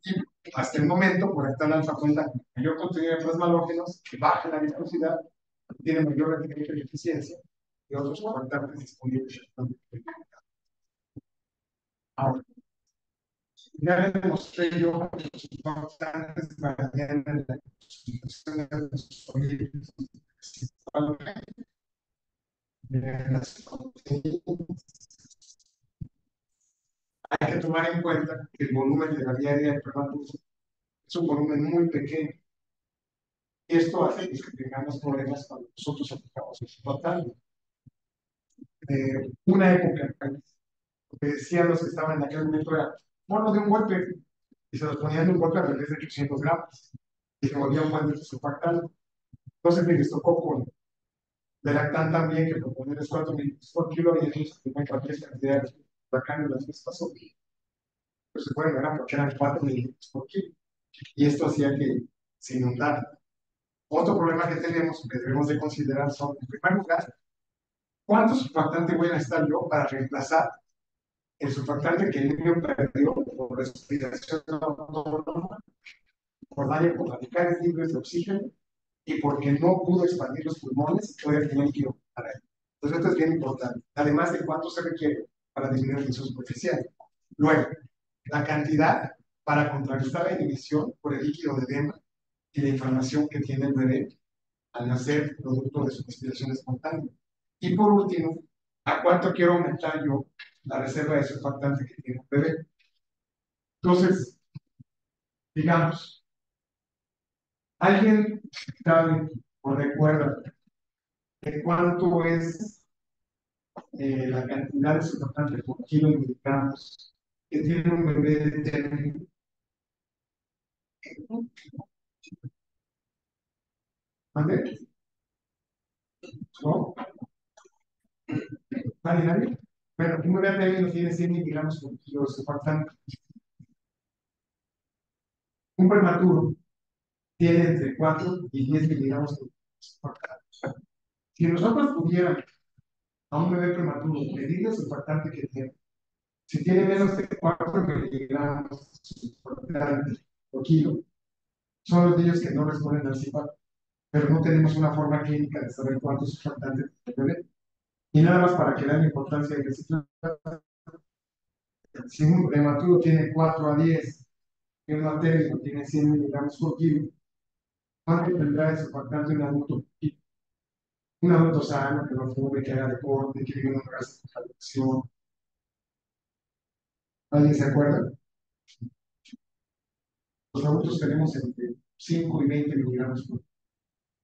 Y hasta el momento, por Peractal alfa cuenta con mayor contenido de plasmalógenos, que baja la viscosidad, tiene mayor rendimiento y eficiencia, y otros surfactantes disponibles. Ahora, ya les demostré yo que los surfactantes varían en la concentración de los sólidos en las proteínas. Hay que tomar en cuenta que el volumen de la vía aérea del prematuro es un volumen muy pequeño. Esto hace que tengamos problemas cuando nosotros aplicamos el surfactante. Una época, lo que decían los que estaban en aquel momento era, bueno, de un golpe, y se los ponían de un golpe a través de 800 gramos, y se volvía un buen surfactante. Entonces me les tocó con Belactán también, que proponerles 4 mililitros por kilo, y ellos tenían cualquier cantidad de huracán las veces pasó. Pues bueno, era porque eran 4 mililitros por kilo, y esto hacía que se inundara. Otro problema que tenemos, que debemos de considerar, son, en primer lugar, ¿cuánto surfactante voy a necesitar yo para reemplazar el surfactante que el niño perdió por respiración autónoma, por daño por radicales libres de oxígeno y porque no pudo expandir los pulmones y todavía tenía líquido para él? Entonces, esto es bien importante. Además de cuánto se requiere para disminuir la tensión superficial. Luego, la cantidad para contrarrestar la inhibición por el líquido de edema y la inflamación que tiene el bebé al nacer producto de su respiración espontánea. Y por último, ¿a cuánto quiero aumentar yo la reserva de surfactante que tiene el bebé? Entonces, digamos, ¿alguien sabe o recuerda de cuánto es la cantidad de surfactante por kilo de miligramos que tiene un bebé de término? ¿Vale? ¿No? ¿Nadie, nadie? Bueno, un bebé de término tiene 100 miligramos por kilo de surfactante. Un prematuro tiene entre 4 y 10 miligramos por kilo. Si nosotros pudiéramos a un bebé prematuro medirle el surfactante que tiene, si tiene menos de 4 miligramos por kilo, son los niños que no responden al CIPAP, pero no tenemos una forma clínica de saber cuántos surfactantes tiene el bebé. Y nada más para que vean la importancia del reciclaje. Si un prematuro tiene 4 a 10 y un materno tiene 100 miligramos por kilo, ¿cuánto tendrá de surfactante un adulto? Un adulto sano, que no fume, que haga deporte, que vive en un lugar de calefacción. ¿Alguien se acuerda? Los adultos tenemos entre 5 y 20 miligramos por kilo.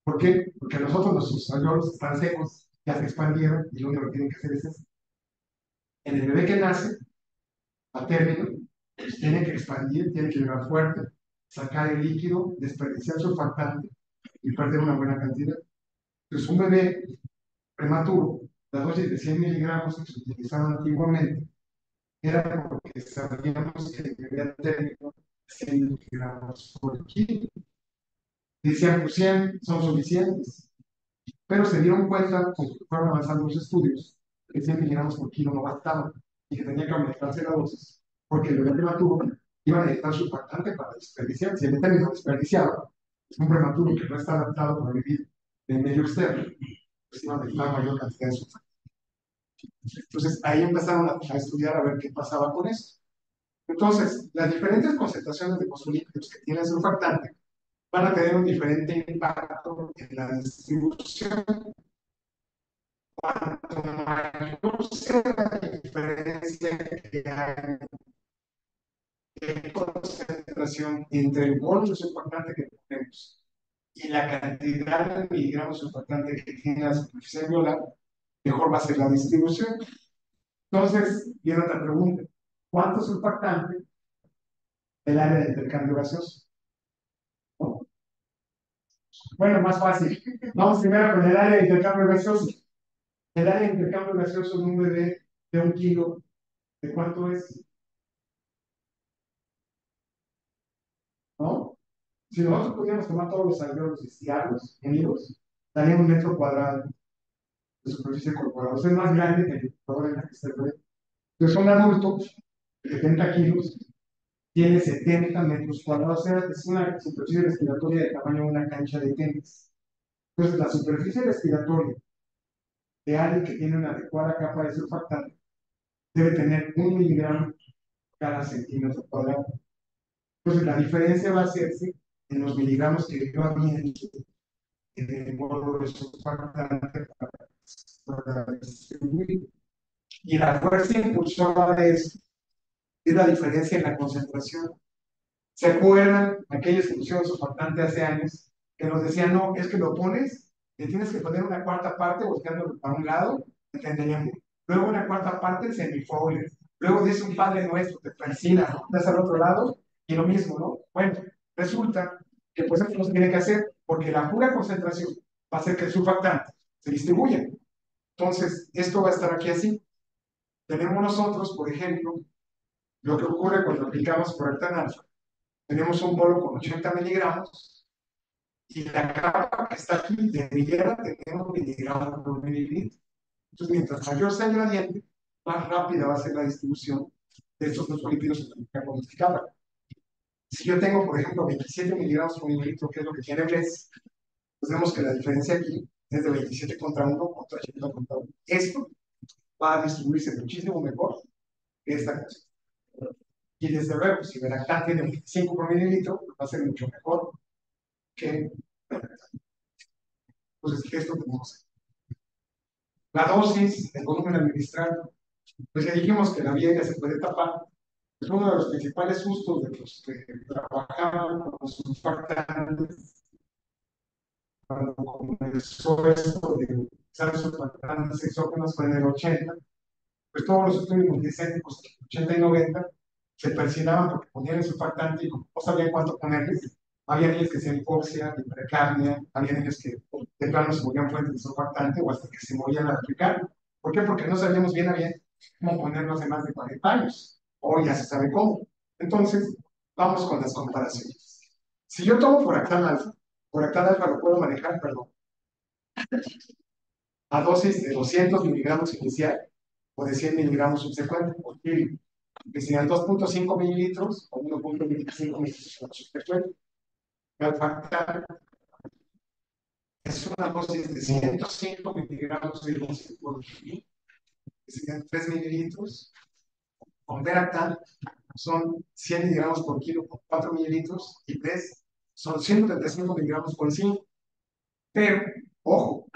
¿Por qué? Porque nosotros nuestros alveolos están secos, ya se expandieron y lo único que tienen que hacer es eso. En el bebé que nace, a término, pues tiene que expandir, tiene que llegar fuerte, sacar el líquido, desperdiciar surfactante y perder una buena cantidad. Entonces, un bebé prematuro, la dosis de 100 miligramos que se utilizaban antiguamente, era porque sabíamos que el bebé a término 100 miligramos por kilo. Decían, pues 100 son suficientes, pero se dieron cuenta, conforme fueron avanzando los estudios, que 100 miligramos por kilo no bastaba y que tenía que aumentarse la dosis, porque el bebé prematuro iba a necesitar surfactante para desperdiciar. Si el bebé no desperdiciaba, es un prematuro que no está adaptado para vivir del medio externo, pues iban a necesitar mayor cantidad de surfactante. Entonces ahí empezaron a estudiar a ver qué pasaba con eso. Entonces, las diferentes concentraciones de fosfolípidos que tiene el surfactante van a tener un diferente impacto en la distribución. Cuanto mayor sea la diferencia que hay en concentración entre el volumen surfactante que tenemos y la cantidad de miligramos surfactante que tiene la superficie alveolar, mejor va a ser la distribución. Entonces, viene otra pregunta. ¿Cuánto surfactante el área de intercambio gaseoso? ¿No? Bueno, más fácil. Vamos primero con el área de intercambio gaseoso. El área de intercambio gaseoso en un bebé de 1 kilo, ¿de cuánto es? ¿No? Si nosotros pudiéramos tomar todos los alveolos y estirarlos, unidos, daría 1 metro cuadrado de superficie corporal. O sea, es más grande que el computador en la que está el bebé. Entonces, un adulto de 70 kilos tiene 70 metros cuadrados. O sea, es una superficie respiratoria de tamaño de una cancha de tenis. Entonces, la superficie respiratoria de alguien que tiene una adecuada capa de surfactante debe tener 1 miligramo cada centímetro cuadrado. Entonces, la diferencia va a hacerse en los miligramos que yo ambiente en el módulo de surfactante para distribuir. Y la fuerza impulsora de esto es la diferencia en la concentración. ¿Se acuerdan aquellos que pusieron surfactante hace años que nos decían, no, es que lo pones, le tienes que poner una cuarta parte volteándolo para un lado, entenderíamos. Luego una cuarta parte en semifoil. Luego dice un Padre Nuestro, te persinas, ¿no? Estás al otro lado y lo mismo, ¿no? Bueno, resulta que pues esto no se tiene que hacer porque la pura concentración va a hacer que el surfactante se distribuya. Entonces, esto va a estar aquí así. Tenemos nosotros, por ejemplo, lo que ocurre cuando aplicamos Coractan alfa. Tenemos un bolo con 80 miligramos y la capa que está aquí debiera tener 1 miligramo por mililitro. Entonces, mientras mayor sea el gradiente, más rápida va a ser la distribución de estos fosfolípidos en la capa. Si yo tengo, por ejemplo, 27 miligramos por mililitro, que es lo que tiene BLES, pues vemos que la diferencia aquí es de 27 contra 1 contra 80 contra 1. Esto va a distribuirse muchísimo mejor que esta cosa. Y desde luego, si Veractán tiene 25 por mililitro, pues va a ser mucho mejor que entonces esto tenemos. La dosis, el volumen administrado, pues ya dijimos que la vía ya se puede tapar. Es uno de los principales sustos de los que trabajaban con los surfactantes cuando comenzó esto de usar surfactantes exógenos fue en el 80. Pues todos los estudios multicéntricos 80 y 90 se persinaban porque ponían el surfactante y como no sabían cuánto ponerles, había niños que hacían hipoxia, hipercapnia, había niños que de plano se morían fuentes de surfactante o hasta que se morían al aplicar. ¿Por qué? Porque no sabíamos bien a bien cómo ponerlo hace más de 40 años. Hoy ya se sabe cómo. Entonces, vamos con las comparaciones. Si yo tomo por alfa lo puedo manejar, perdón, a dosis de 200 miligramos inicial o de 100 miligramos subsecuente por kilo, que serían 2.5 mililitros o 1.25 mililitros subsecuente. Calfactar es una dosis de 105 miligramos de dosis por kilo, que serían 3 mililitros. Con Veractal son 100 miligramos por kilo por 4 mililitros y 3 son 135 miligramos por 5. Pero, ojo,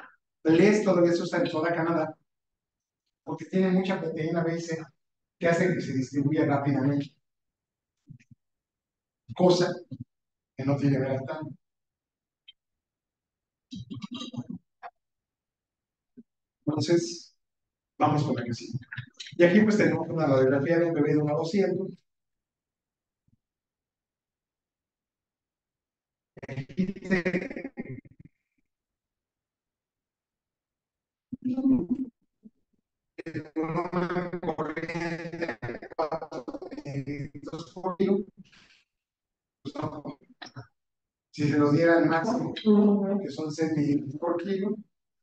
les todavía se usa en toda Canadá porque tiene mucha proteína B y C que hace que se distribuya rápidamente, cosa que no tiene Veractal. Entonces, vamos con la que sigue. Y aquí pues tenemos una radiografía de un bebé de 1 a 200. Aquí si se lo diera al máximo, que son 6 mililitros por kilo,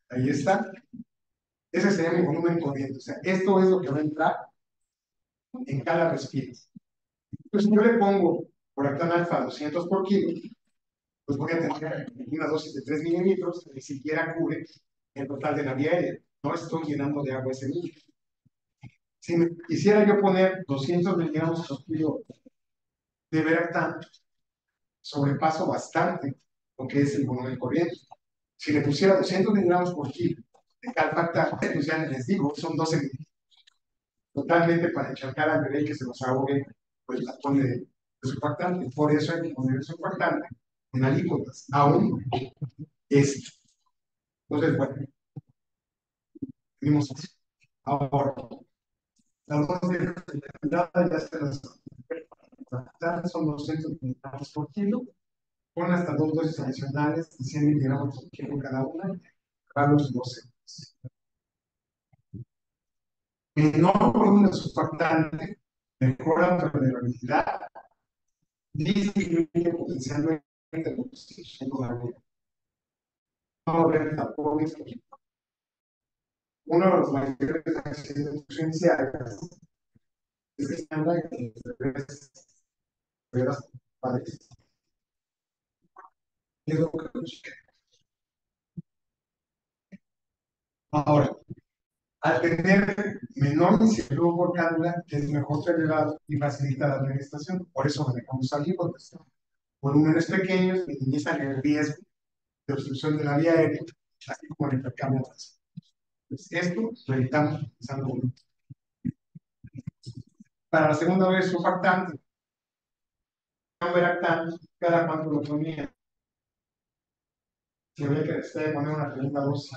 ahí está. Ese sería mi volumen corriente. O sea, esto es lo que va a entrar en cada respiro. Entonces, yo le pongo por actán alfa 200 por kilo, pues voy a tener una dosis de 3 mililitros que ni siquiera cubre el total de la vía aérea. No estoy llenando de agua ese niño. Si me quisiera yo poner 200 miligramos por kilo de Veractán, sobrepaso bastante lo que es el volumen corriente. Si le pusiera 200 miligramos por kilo de calfactán, pues ya les digo, son 12 mililitros. Totalmente para encharcar al bebé que se los ahogue, pues la pone de surfactante. Por eso hay que poner el surfactante en alícuotas, aún esto. Entonces, bueno, vimos así. Ahora, las dos de la ya se las son 200 miligramos por kilo, con hasta dos dosis adicionales de 100 miligramos por kilo cada una, para los 12 meses. Menor volumen de surfactante mejora la tolerabilidad, disminuye potencialmente la constitución de la vida. Vamos a ver tapones. Uno de los mayores accidentes iniciales es que se anda en las paredes. Es lo que ahora, al tener menor incidencia por cánula, es mejor tolerado y facilita la administración. Por eso manejamos alícuotas. Volúmenes pequeños minimizan el riesgo de obstrucción de la vía aérea, así como el intercambio de las. Pues esto lo evitamos utilizando volumen. Para la segunda vez, surfactante. Veractán, cada cuánto lo ponía. Si había que poner una segunda dosis.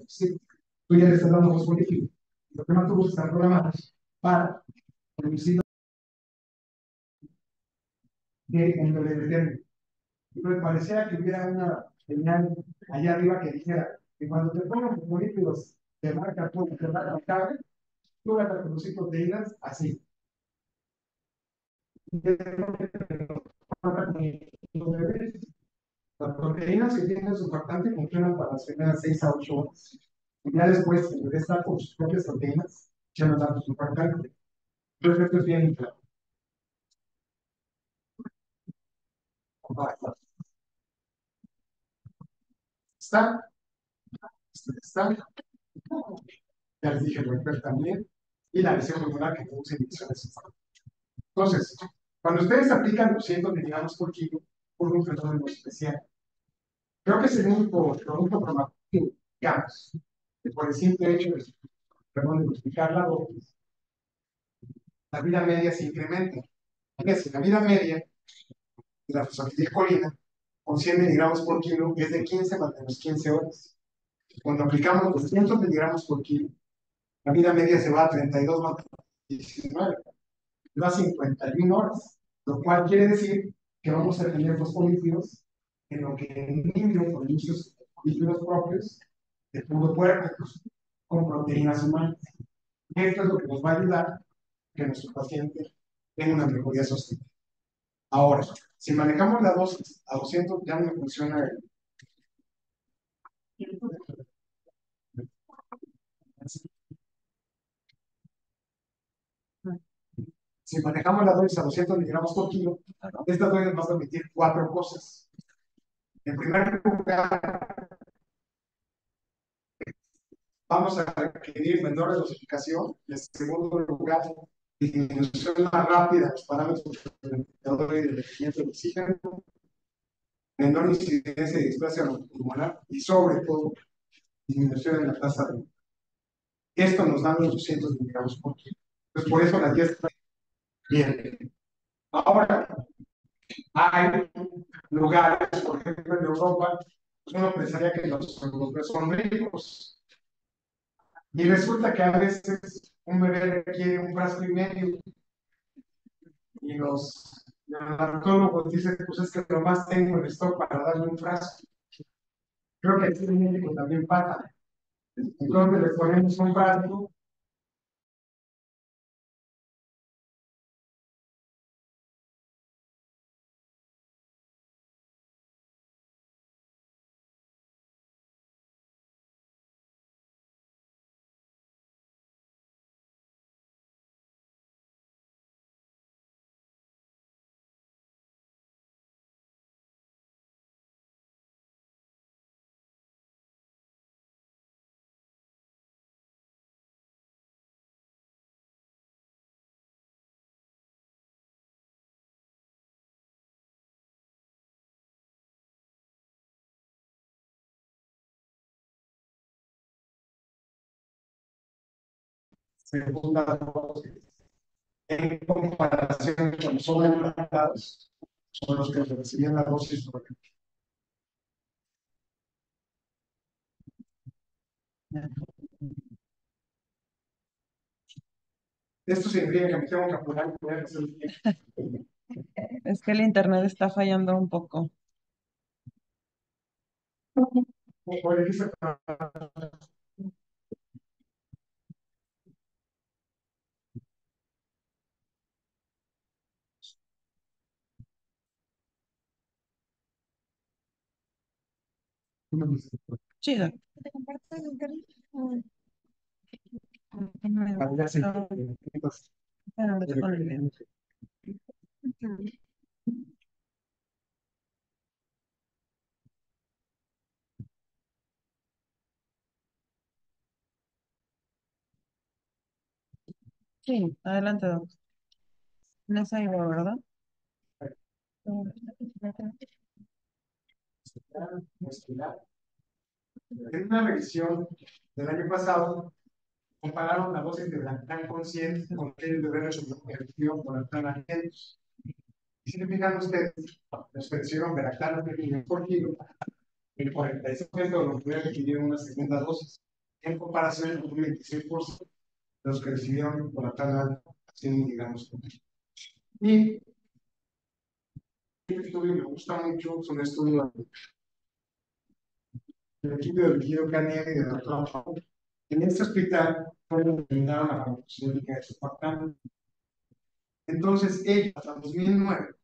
Sí, tú ya le estás dando los políticos. Los prematubos están programados para producir de endoletermia. Entonces parecía que hubiera una señal allá arriba que dijera que cuando te pongan los políticos te marca tú, te marca el cable, tú vas a reproducir proteínas así. Las proteínas que tienen surfactante funcionan para las primeras 6 a 8 horas. Y ya después, el bebé está con sus propias proteínas, ya no da surfactante. Entonces, esto es bien claro. ¿Está? ¿Está? Ya les dije el vector también. Y la lesión pulmonar que produce emisiones. Entonces, cuando ustedes aplican 200 miligramos por kilo, por un fenómeno especial, creo que es el único producto farmacéutico, digamos, que por el simple hecho de, perdón, de multiplicar la dosis, la vida media se incrementa. Fíjense, la vida media de la fosfatidilcolina con 100 miligramos por kilo es de 15 más menos 15 horas. Cuando aplicamos 200 miligramos por kilo, la vida media se va a 32 más 19, va a 51 horas, lo cual quiere decir que vamos a tener fosfolípidos en lo que el niño produce sus lípidos propios de puro puertos con proteínas humanas. Y esto es lo que nos va a ayudar a que nuestro paciente tenga una mejoría sostenible. Ahora, si manejamos la dosis a 200, ya no me funciona el. Si manejamos la dosis a 200 miligramos por kilo, esta dosis nos va a permitir cuatro cosas. En primer lugar, vamos a requerir menor dosificación. En segundo lugar, disminución más rápida de los parámetros de rendimiento de oxígeno, menor incidencia de displasia pulmonar y sobre todo disminución en la tasa de. Esto nos da los 200 miligramos por kilo. Entonces, por eso las 10 están bien. Ahora, hay lugares, por ejemplo, en Europa, uno pensaría que los europeos son ricos. Y resulta que a veces un bebé requiere un frasco y medio. Y los dermatólogos dicen, pues es que lo más tengo en stock para darle un frasco. Creo que aquí en México también pasa. Entonces le ponemos un frasco. Segunda dosis. En comparación con los sobretratados, son los que recibían la dosis. Esto significa que me tengo que apurar y poder hacer el tiempo.
Es que el internet está fallando un poco.
Oye, dice,
Chido.
ya sé.
Sí, adelante, doctor. No es algo, ¿verdad?
En una revisión del año pasado, compararon la dosis de Bractan con 100 con el de reproducción con Bractan a 500. Y si se fijan ustedes, los que recibieron Bractan por kilo, el 46% de los que recibieron una segunda dosis, en comparación con un 26% de los que recibieron Bractan a 100 miligramos por kilo. Y este estudio me gusta mucho, es un estudio del equipo de Guido Canieri y de la En este hospital fue determinada la producción de surfactante. Entonces, ellos hasta 2009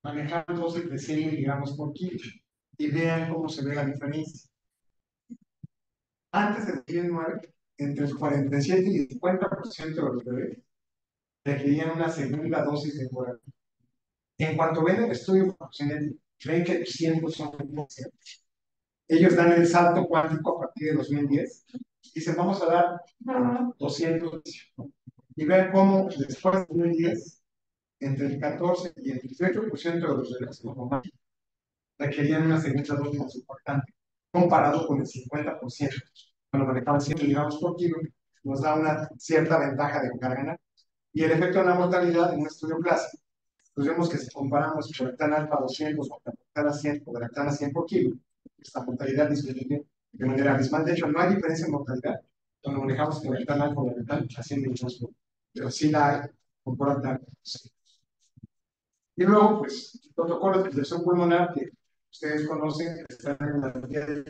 manejaban 12 de 100 miligramos por kilo. Y vean cómo se ve la diferencia. Antes de 2009, entre el 47 y el 50% de los bebés requerían una segunda dosis de coral. En cuanto ven el estudio proporcional, ven que 200 son 100%. Ellos dan el salto cuántico a partir de 2010. Dicen, vamos a dar 200. Y vean cómo después de 2010, entre el 14 y el 18% de los bebés requerían una segunda dosis más importante, comparado con el 50%. Cuando manejaban 100 miligramos por kilo, nos da una cierta ventaja de carga. Y el efecto de la mortalidad en un estudio clásico, pues vemos que si comparamos Lactana alfa 200 o Lactana 100 o Lactana 100 por kilo, esta mortalidad disminuye de manera abismal. De hecho, no hay diferencia en mortalidad cuando manejamos el Lactana alfa o Lactana a 100 miligramos por kilo, pero sí la hay por Lactana. Y luego, pues, protocolos de protección pulmonar que ustedes conocen, que están en la guía de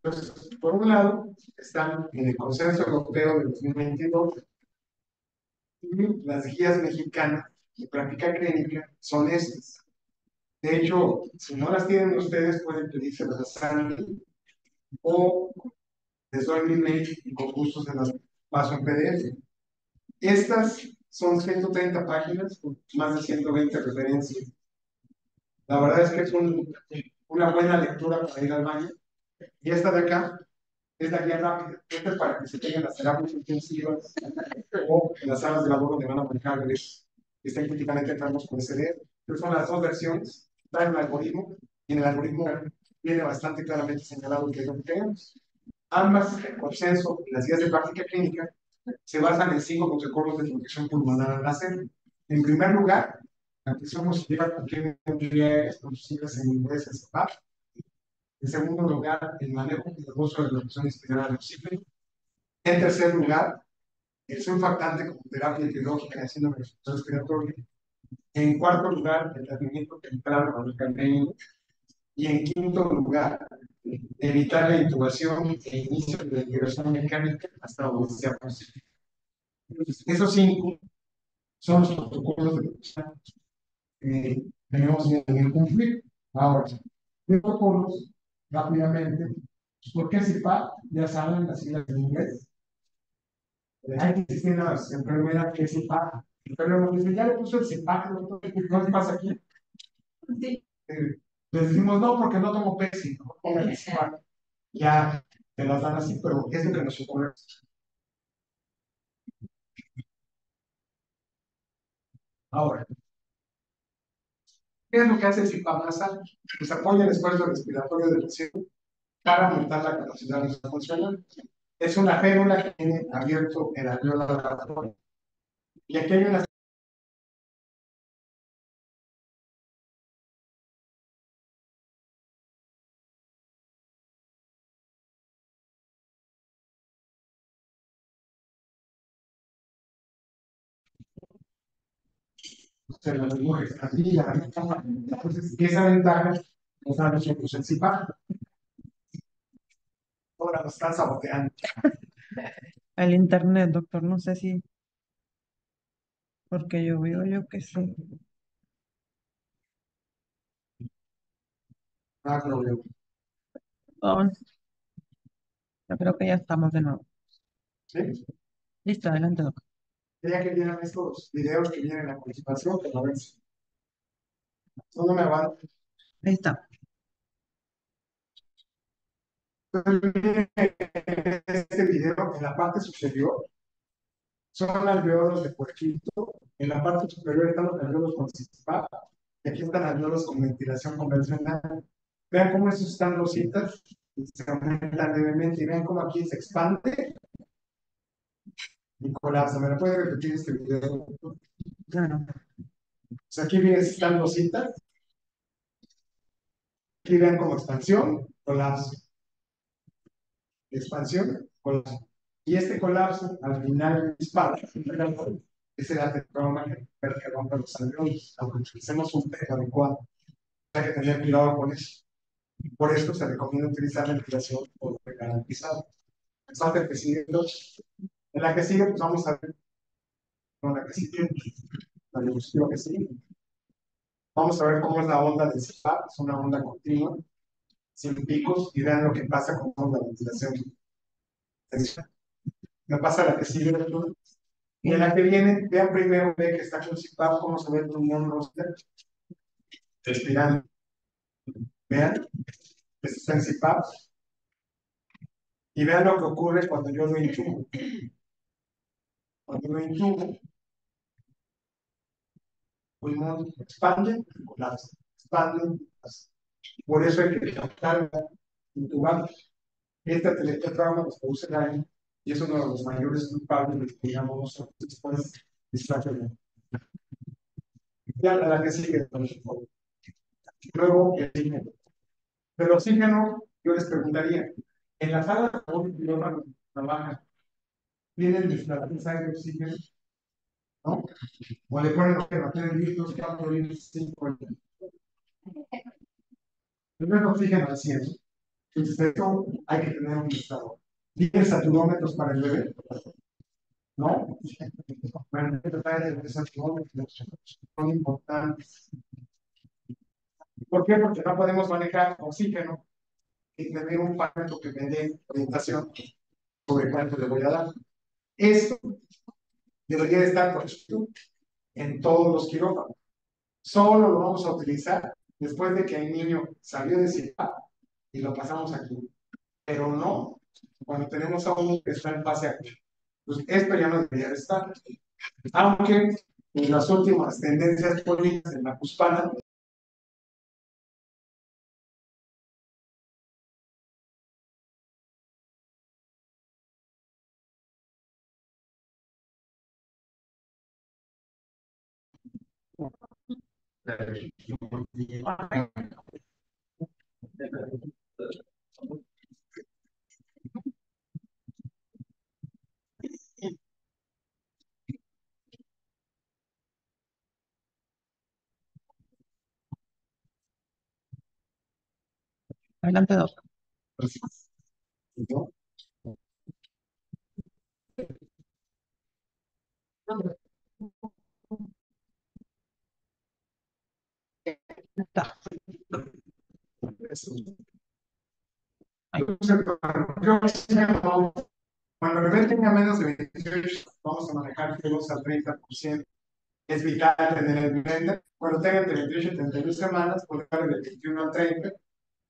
entonces, por un lado, están en el Consenso Europeo de 2022 y las guías mexicanas de práctica clínica son estas. De hecho, si no las tienen ustedes, pueden pedirse las ANI o les doy mi mail y con gusto se las paso en PDF. Estas son 130 páginas con más de 120 referencias. La verdad es que es una buena lectura para ir al baño. Y esta de acá es la guía rápida. Esta es para que se tengan las terapias intensivas o en las salas de labor donde van a manejar bebés que estén críticamente enfermos con SD. Pero son las dos versiones. Está en el algoritmo y en el algoritmo viene bastante claramente señalado qué es lo que queremos. Ambas, el consenso y las guías de práctica clínica, se basan en 5 protocolos de protección pulmonar al nacer. En primer lugar, la presión positiva contiene conocidas en inglés es PAP. En segundo lugar, el manejo cuidadoso de la presión inspirada del oxígeno. En tercer lugar, el surfactante como terapia biológica de síndrome respiratorio. En cuarto lugar, el tratamiento temprano con el cafeína. Y en quinto lugar, evitar la intubación e inicio de la ventilación mecánica hasta donde sea posible. Esos 5 son los protocolos de protección que tenemos que cumplir. Ahora, protocolos, rápidamente, ¿por qué CIPAP? Ya saben las siglas en inglés. Hay que existir las enfermeras que es CIPAP. Pero nos dicen, ya le puso el CIPAP, ¿no? ¿Qué pasa aquí?
Sí.
Les decimos, no, porque no tomo Pepsi, no pongan el CIPAP. Ya te las dan así, pero es lo que nos ocurre. Ahora, ¿qué es lo que hace el CIPAP nasal? Pues apoya el esfuerzo respiratorio del paciente para aumentar la capacidad de funcionar. Es una férula que tiene abierto el alveolo laboratorio. Y aquí hay una se la misma expandida. Entonces, esa ventaja nos da nosotros el CIPAP. Ahora nos están saboteando.
El internet, doctor, no sé si, porque yo veo yo que sí.
Ah, no, yo.
Oh, yo creo que ya estamos de nuevo.
¿Sí?
Listo, adelante, doctor.
Quería que vieran estos videos que vienen a continuación, pero a ver si no me van.
Ahí está.
Este video, en la parte superior, son alveolos de puerquito. En la parte superior están los alveolos con CIPAP. Y aquí están alveolos con ventilación convencional. Vean cómo estos están rositas y se aumentan levemente. Y vean cómo aquí se expande y colapsa. ¿Me lo puede repetir este video?
Claro.
Pues aquí ven, están rositas. Aquí vean como expansión, colapso. Expansión, colapso. Y este colapso, al final, dispara. Es el atetroma que rompe los alveolos, aunque utilicemos un peso adecuado. Hay que tener cuidado con eso. Por eso se recomienda utilizar la ventilación por garantizado. Falta que sigue, entonces. En la que sigue, pues vamos a ver con la que sigue, la diapositiva que sigue. Vamos a ver cómo es la onda del CPAP, es una onda continua, sin picos, y vean lo que pasa con la onda de ventilación. Me pasa la que sigue, doctor. Y en la que viene, vean primero, ve que está con CPAP, cómo se ve el pulmón roster, respirando. Vean, que está en CPAP. Y vean lo que ocurre cuando yo lo intubo. Cuando lo intubo, pulmón expande, colapsa, expande, colapsa. Por eso hay que tratar de intubar. Esta teletrauma nos produce daño y es uno de los mayores culpables, digamos, después de ya la que sigue. Luego, el oxígeno. Pero oxígeno, yo les preguntaría, en la sala de quirófano trabajan, ¿tienen desflatación de oxígeno? ¿No? O le ponen oxígeno, tienen litros, 4 litros, 5 litros. Primero oxígeno al 100. Entonces, esto hay que tener un listado. ¿Tienen saturómetros para el bebé? ¿No? Bueno, son importantes. ¿Por qué? Porque no podemos manejar oxígeno y tener un parámetro que me dé orientación sobre cuánto le voy a dar. Esto debería de estar, por ejemplo, en todos los quirófanos. Solo lo vamos a utilizar después de que el niño salió de CIPAP y lo pasamos aquí. Pero no cuando tenemos a uno que está en fase activa. Pues esto ya no debería de estar. Aunque en las últimas tendencias políticas en la cuspana,
Adelante, doctor.
¿no?
Está. Ahí.
Cuando el bebé tenga menos de 28, vamos a manejar de 2 al 30%. Es vital tener el blender. Cuando tenga entre 28 y 32 semanas, podemos darle de 21 a 30.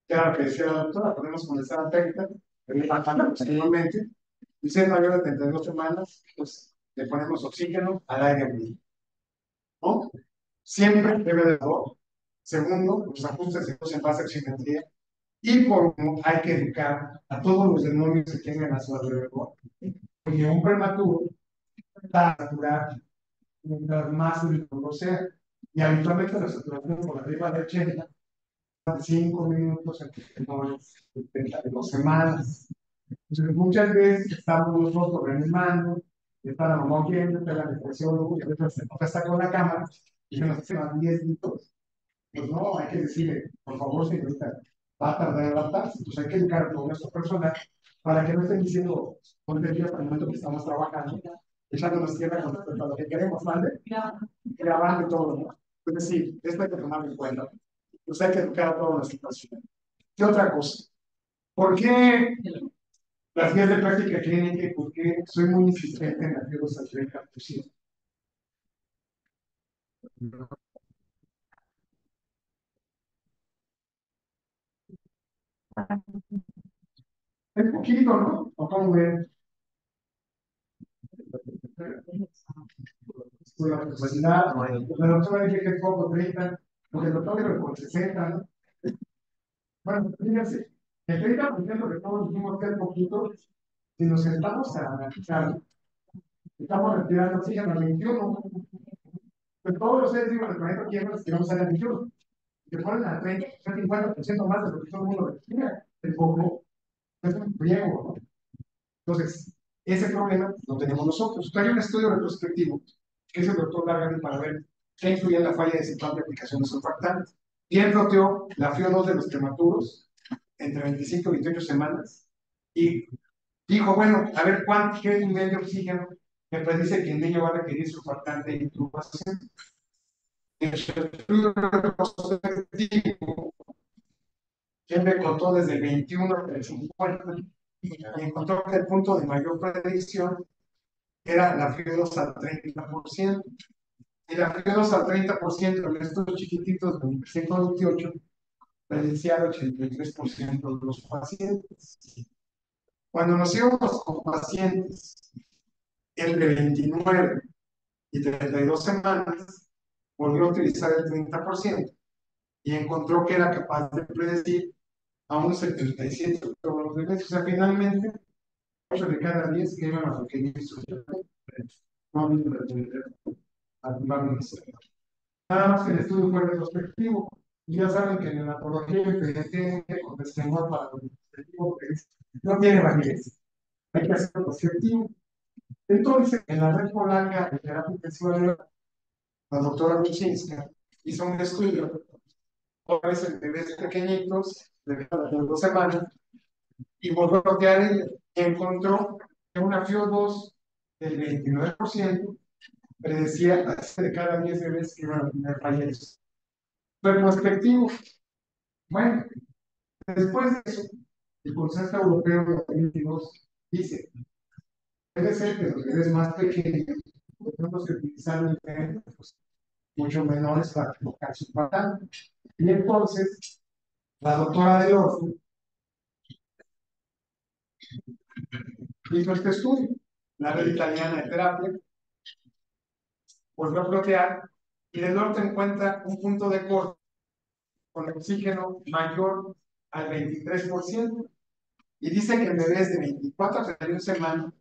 Ya lo que decía la doctora, podemos comenzar a 30, pero posteriormente. Y si es mayor de 32 semanas, pues le ponemos oxígeno al aire libre. ¿No? Siempre debe de haber. Segundo, los ajustes en base a oximetría. Y por último, hay que educar a todos los demonios que tengan a su alrededor. Porque un prematuro va a saturar mientras más único sea. Y habitualmente la saturación por arriba de 80, 5 minutos en de 2 semanas. Entonces, muchas veces estamos nosotros reanimando, está la mamá oyendo, está el anestesiólogo, y a veces se está con la cámara y se nos hacen 10 minutos. Pues no, hay que decirle, por favor, señorita, va a tardar en adaptarse. Entonces hay que educar a todo nuestro personal para que no estén diciendo, ponte el día para el momento que estamos trabajando, echándonos tierra con respecto a lo que queremos, ¿vale? Grabando todo, ¿no? Es decir, esto hay que tomarlo en cuenta. Entonces hay que educar a todos nuestro personal. ¿Qué otra cosa? ¿Por qué las guías de práctica clínica y por qué soy muy insistente en hacerlos al 30%? Es poquito, ¿no? ¿O cómo ven? Por la capacidad, la doctora dice que es poco 30, porque el doctor dijo por 60, ¿no? Bueno, fíjense, el 30% que todos dijimos que es poquito, si nos sentamos a analizar, estamos retirando oxígeno al 21, pues todos los seres vivos del planeta Tierra respiramos al 21. Si te ponen a 30, es 50% más de lo que todo el mundo respira. El poco es un riesgo, ¿no? Entonces, ese problema lo tenemos nosotros. Hay un estudio retrospectivo que es el doctor Largan para ver qué influye en la falla de CPAP de aplicaciones surfactantes. ¿Quién roteó la FIO2 de los prematuros entre 25 y 28 semanas? Y dijo, bueno, a ver qué nivel de oxígeno me predice que el niño va a requerir surfactante de intubación. En su estudio retrospectivo, él me contó desde el 21 hasta el 50 y encontró que el punto de mayor predicción era la FIO2 al 30%. Y la FIO2 al 30% en estos chiquititos de 128 predecía el 83% de los pacientes. Cuando nos íbamos con pacientes entre 29 y 32 semanas, volvió a utilizar el 30% y encontró que era capaz de predecir a un 77% de los bebés. O sea, finalmente, 8 de cada 10 que iban a requerir su no nada más que el estudio fue retrospectivo. Y ya saben que en la neonatología el PDT con destemor para el retrospectivo no tiene validez. Hay que hacer retrospectivo. Entonces, en la red polaca de terapia intensiva de la doctora Luczynska hizo un estudio, otra vez en bebés pequeñitos, de 2 semanas, y volvió a rodear ella, y encontró que una FIO2 del 29% predecía a 7 de cada 10 bebés que iban a tener falleces. Retrospectivo. Bueno, después de eso, el Consejo Europeo de 2022 dice, puede ser que los bebés más pequeños tenemos que utilizar medicamentos mucho menores para provocar su patán. Y entonces, la doctora de Orfu hizo este estudio, la red italiana de terapia, volvió a bloquear y del norte encuentra un punto de corte con oxígeno mayor al 23%. Y dice que en bebés de 24 a 31 semanas,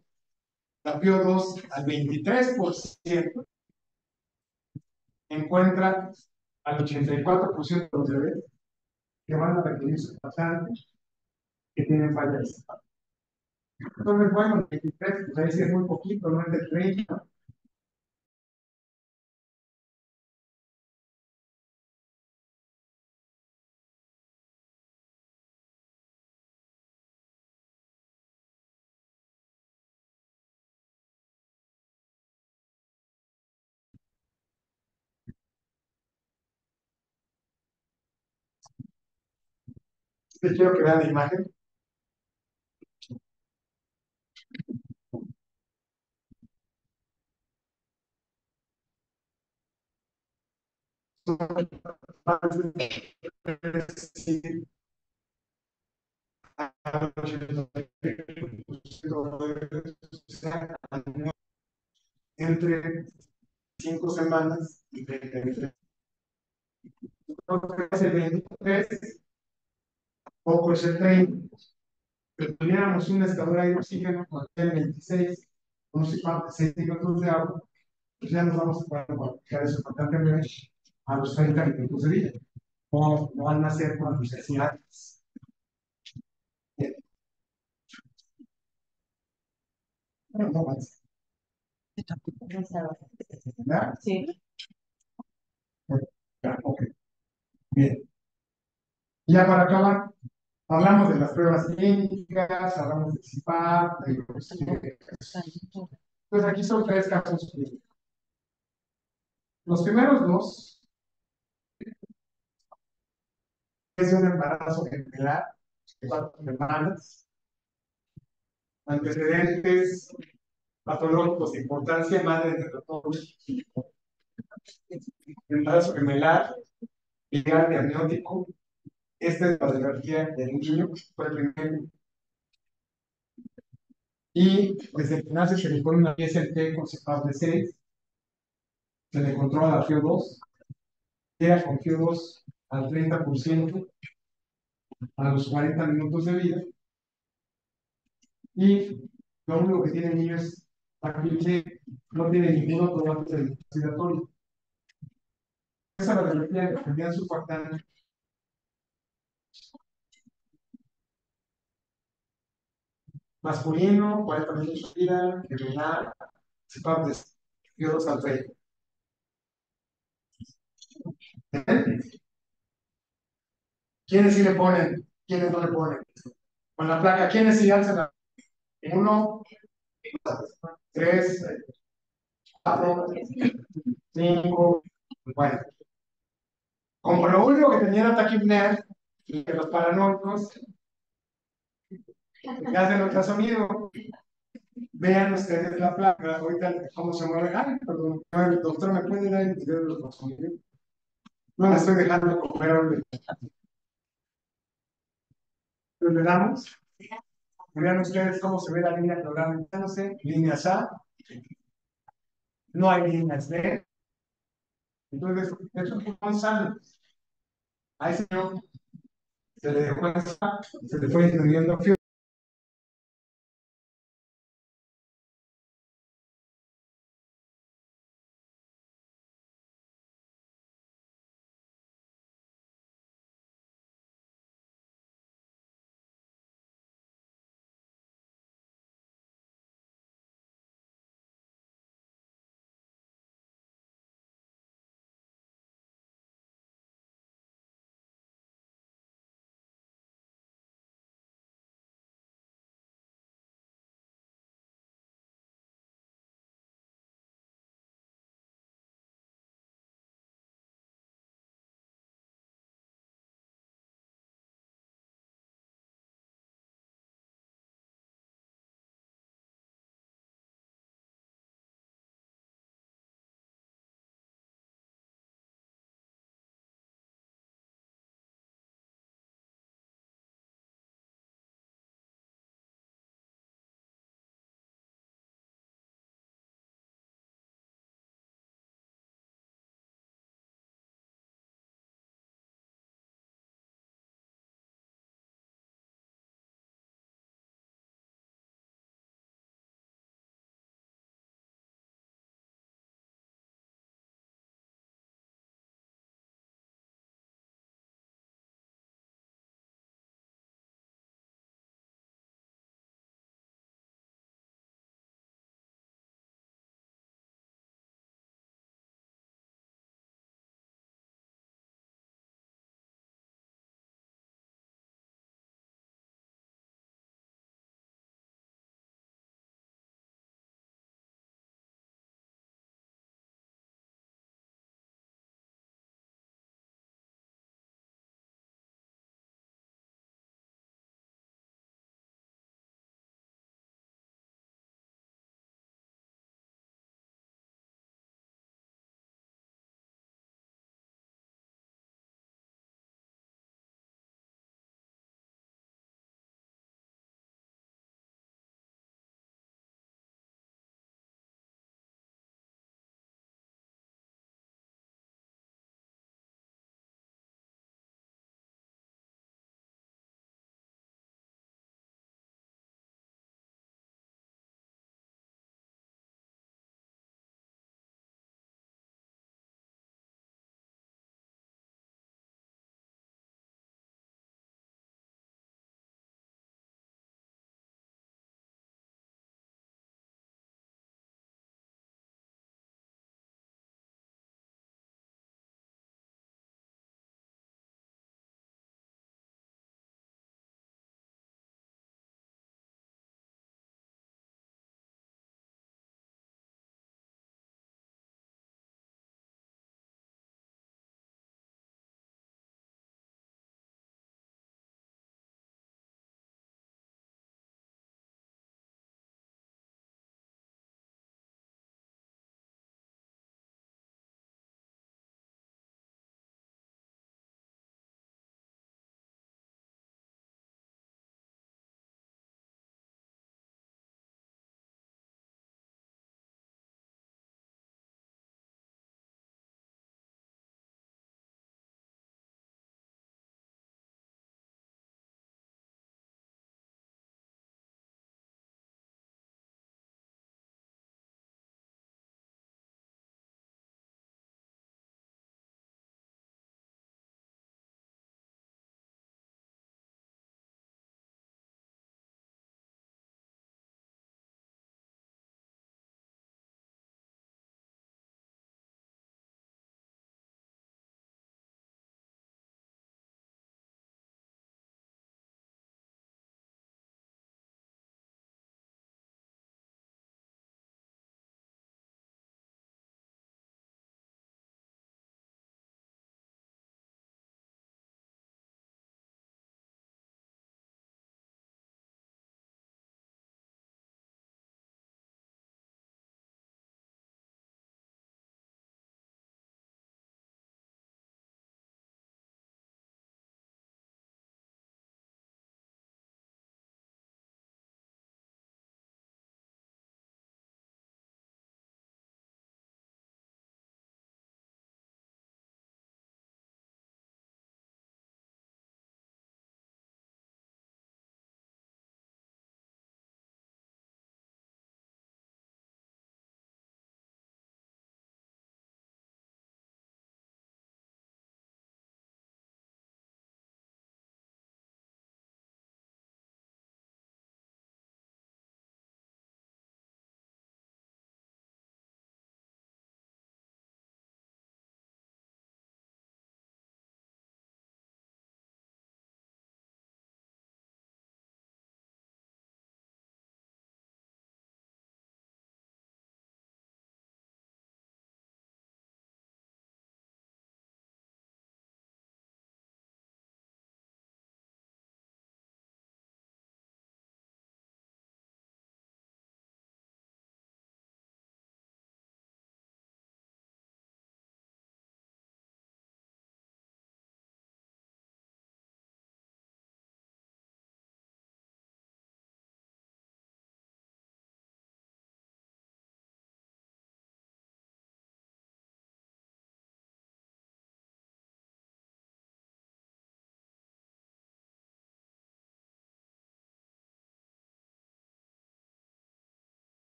la PO2 al 23%, encuentra al 84% de los bebés que van a requerir su pasante que tienen fallas. Entonces, bueno, el 23, pues ahí sí es muy poquito, no es del 30. Les quiero que vean la imagen. Entre 5 semanas y 33. Entonces, el 23, poco es el 30. Si tuviéramos una escadura de oxígeno con el 26, unos 6 centímetros de agua, pues ya nos vamos a poder aplicar eso constantemente a los 30 minutos de vida. No van a ser con necesidades. Bien. Bueno, no más. ¿Ya?
Sí.
Ya, ok. Bien. Ya para acabar, hablamos de las pruebas clínicas, hablamos de CIPAP, de los... Pues aquí son 3 casos clínicos. Los primeros 2 es un embarazo gemelar de 4 semanas, antecedentes patológicos de importancia, madre de retorno, embarazo gemelar, biliar de amniótico, esta es la radiografía del niño, fue el primero. Y desde que nace se le pone una pieza en T con CEPAP de 6, se le controla la FIO2, llega con FIO2 al 30% a los 40 minutos de vida, y lo único que tiene el niño es que no tiene ningún otro dato respiratorio. Esa radiografía que tendría su factor masculino, 40 minutos de vida, femenina, CEPAP de FIO2 al 30. ¿Quiénes sí le ponen? ¿Quiénes no le ponen? Con la placa, ¿quiénes sí alzan la? Uno, tres, cuatro, cinco. Bueno, como lo único que tenía era taquipnea y que los paranoicos que hacen ultrasonido, vean ustedes la placa, ahorita cómo se mueve. Ay, perdón, el doctor, ¿me puede dar el video de los ultrasonidos? No me estoy dejando coger ahora. Le damos. Vean ustedes cómo se ve la línea programándose, líneas A, no hay líneas B. Entonces, es un pulmón sano. A ese señor se le dejó esa, se le fue disminuyendo